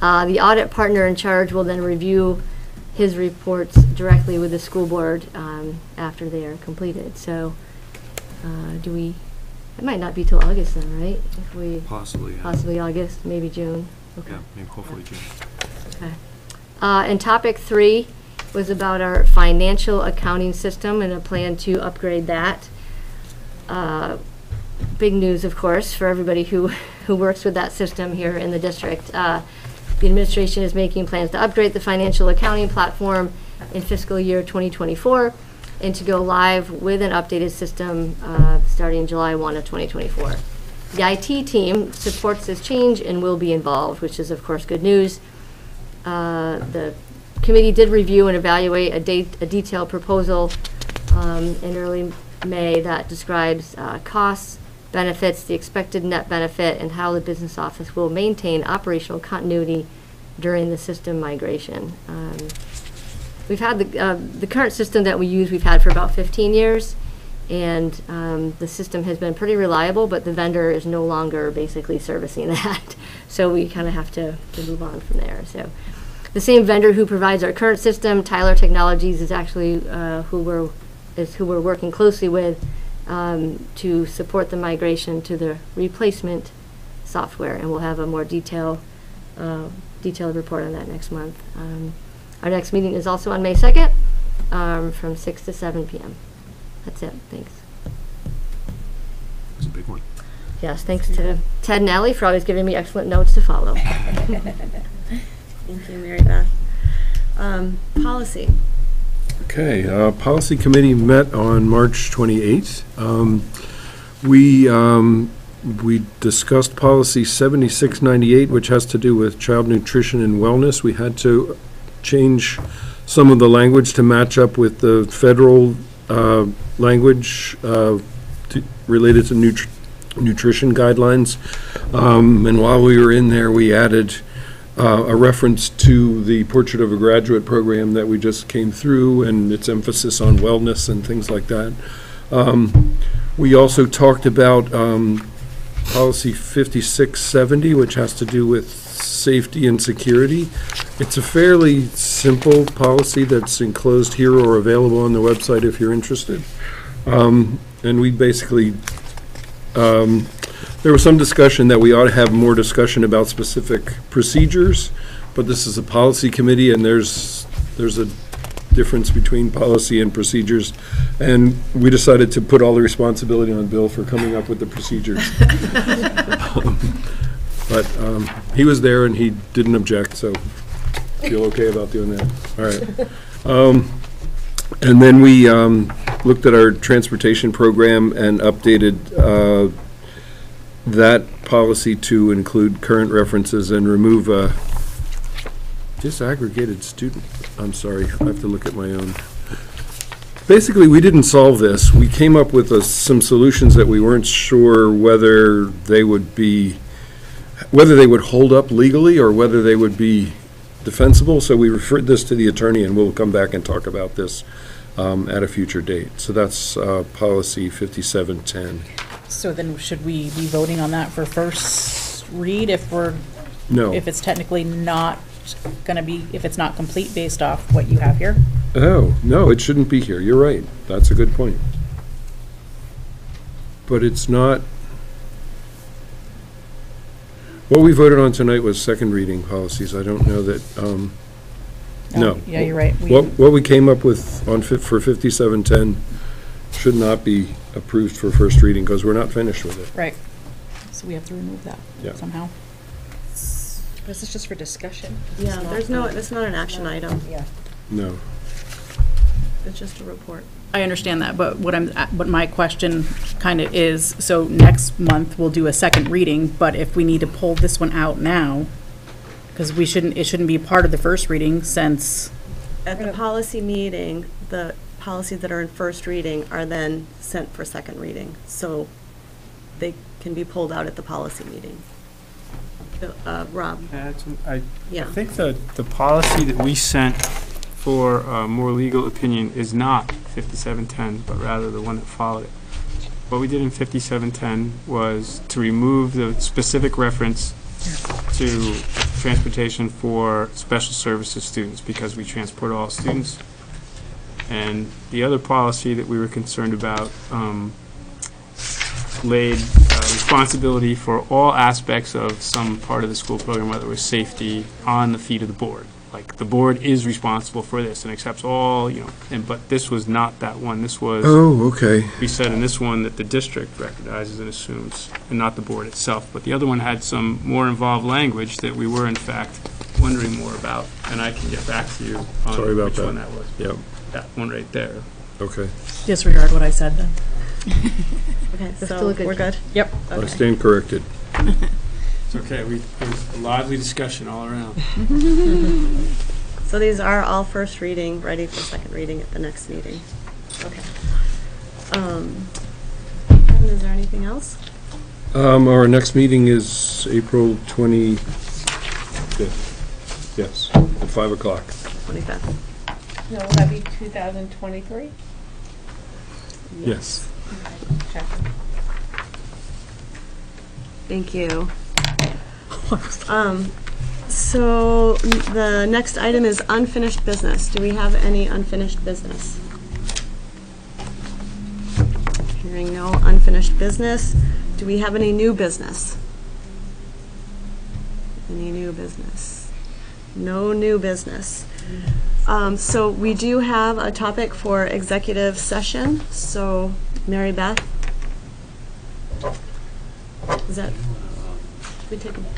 The audit partner in charge will then review his reports directly with the school board after they are completed. So it might not be till August then, right? If we Possibly, yeah. Possibly August, maybe June. Okay. Yeah, maybe hopefully June. Okay. And topic 3 was about our financial accounting system and a plan to upgrade that. Big news, of course, for everybody who works with that system here in the district. The administration is making plans to upgrade the financial accounting platform in fiscal year 2024 and to go live with an updated system starting July 1 of 2024. The IT team supports this change and will be involved, which is, of course, good news. The committee did review and evaluate a detailed proposal in early May that describes costs, benefits, the expected net benefit, and how the business office will maintain operational continuity during the system migration. We've had the current system that we use, we've had for about 15 years, and the system has been pretty reliable, but the vendor is no longer basically servicing that. So we kind of have to move on from there. So the same vendor who provides our current system, Tyler Technologies, is actually who we're working closely with to support the migration to the replacement software, and we'll have a more detailed report on that next month. Our next meeting is also on May 2nd from 6 to 7 p.m. That's it. Thanks. It's a big one. Yes, thanks to Ted and Allie for always giving me excellent notes to follow. Thank you, Mary Beth. Policy. Okay, Policy Committee met on March 28th. We discussed Policy 7698, which has to do with child nutrition and wellness. We had to change some of the language to match up with the federal language related to nutrition guidelines. And while we were in there, we added a reference to the Portrait of a Graduate program that we just came through and its emphasis on wellness and things like that. We also talked about Policy 5670, which has to do with safety and security. It's a fairly simple policy that's enclosed here or available on the website if you're interested. And we basically, there was some discussion that we ought to have more discussion about specific procedures, but this is a policy committee and there's a difference between policy and procedures, and we decided to put all the responsibility on Bill for coming up with the procedures. But he was there and he didn't object, so feel okay about doing that. All right. And then we looked at our transportation program and updated that policy to include current references and remove a disaggregated student. I'm sorry, I have to look at my own. Basically, we didn't solve this. We came up with some solutions that we weren't sure whether they would hold up legally or whether they would be defensible. So we referred this to the attorney, and we'll come back and talk about this at a future date. So that's policy 5710. So then should we be voting on that for first read if it's technically not going to be, if it's not complete based off what you have here? Oh, no, it shouldn't be here. You're right. That's a good point. But it's not. What we voted on tonight was second reading policies. I don't know that, no. Yeah, you're right. What we came up with for 5710 should not be approved for first reading because we're not finished with it. Right. So we have to remove that somehow. This is just for discussion. Yeah, it's not an action item. Yeah. No. It's just a report. I understand that, but what my question kind of is, so next month we'll do a second reading, but if we need to pull this one out now, because it shouldn't be part of the first reading since. At the policy meeting, the policies that are in first reading are then sent for second reading. So they can be pulled out at the policy meeting. Rob? I think the policy that we sent for a more legal opinion is not 5710, but rather the one that followed it. What we did in 5710 was to remove the specific reference to transportation for special services students because we transport all students. And the other policy that we were concerned about laid responsibility for all aspects of some part of the school program, whether it was safety, on the feet of the board. Like, the board is responsible for this and accepts all, but this was not that one. This was, we said in this one that the district recognizes and assumes, and not the board itself. But the other one had some more involved language that we were, in fact, wondering more about. And I can get back to you on which one that was. Yep. That one right there. Okay. Disregard what I said then. Okay, That's so still a good we're good? Yep. I stand corrected. It's okay, there was a lively discussion all around. So these are all first reading, ready for second reading at the next meeting. Okay. Kevin, is there anything else? Our next meeting is April 25th. Yes, at 5 o'clock. 25th. No, will that be 2023? Yes. Check. Thank you. So the next item is unfinished business. Do we have any unfinished business? Hearing no unfinished business. Do we have any new business? Any new business? No new business. So we do have a topic for executive session. So Mary Beth? Is that, should we take a break?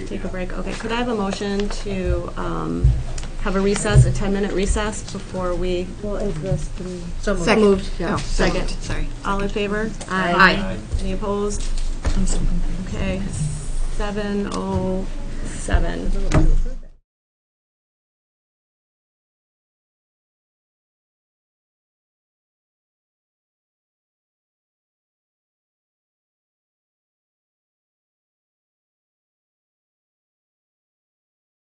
Take a break. Okay, could I have a motion to have a recess, a 10-minute recess before we? Well, is this the? So moved. Yeah. Oh, second. Sorry. All in favor? Aye. Any opposed? Okay, 7:07.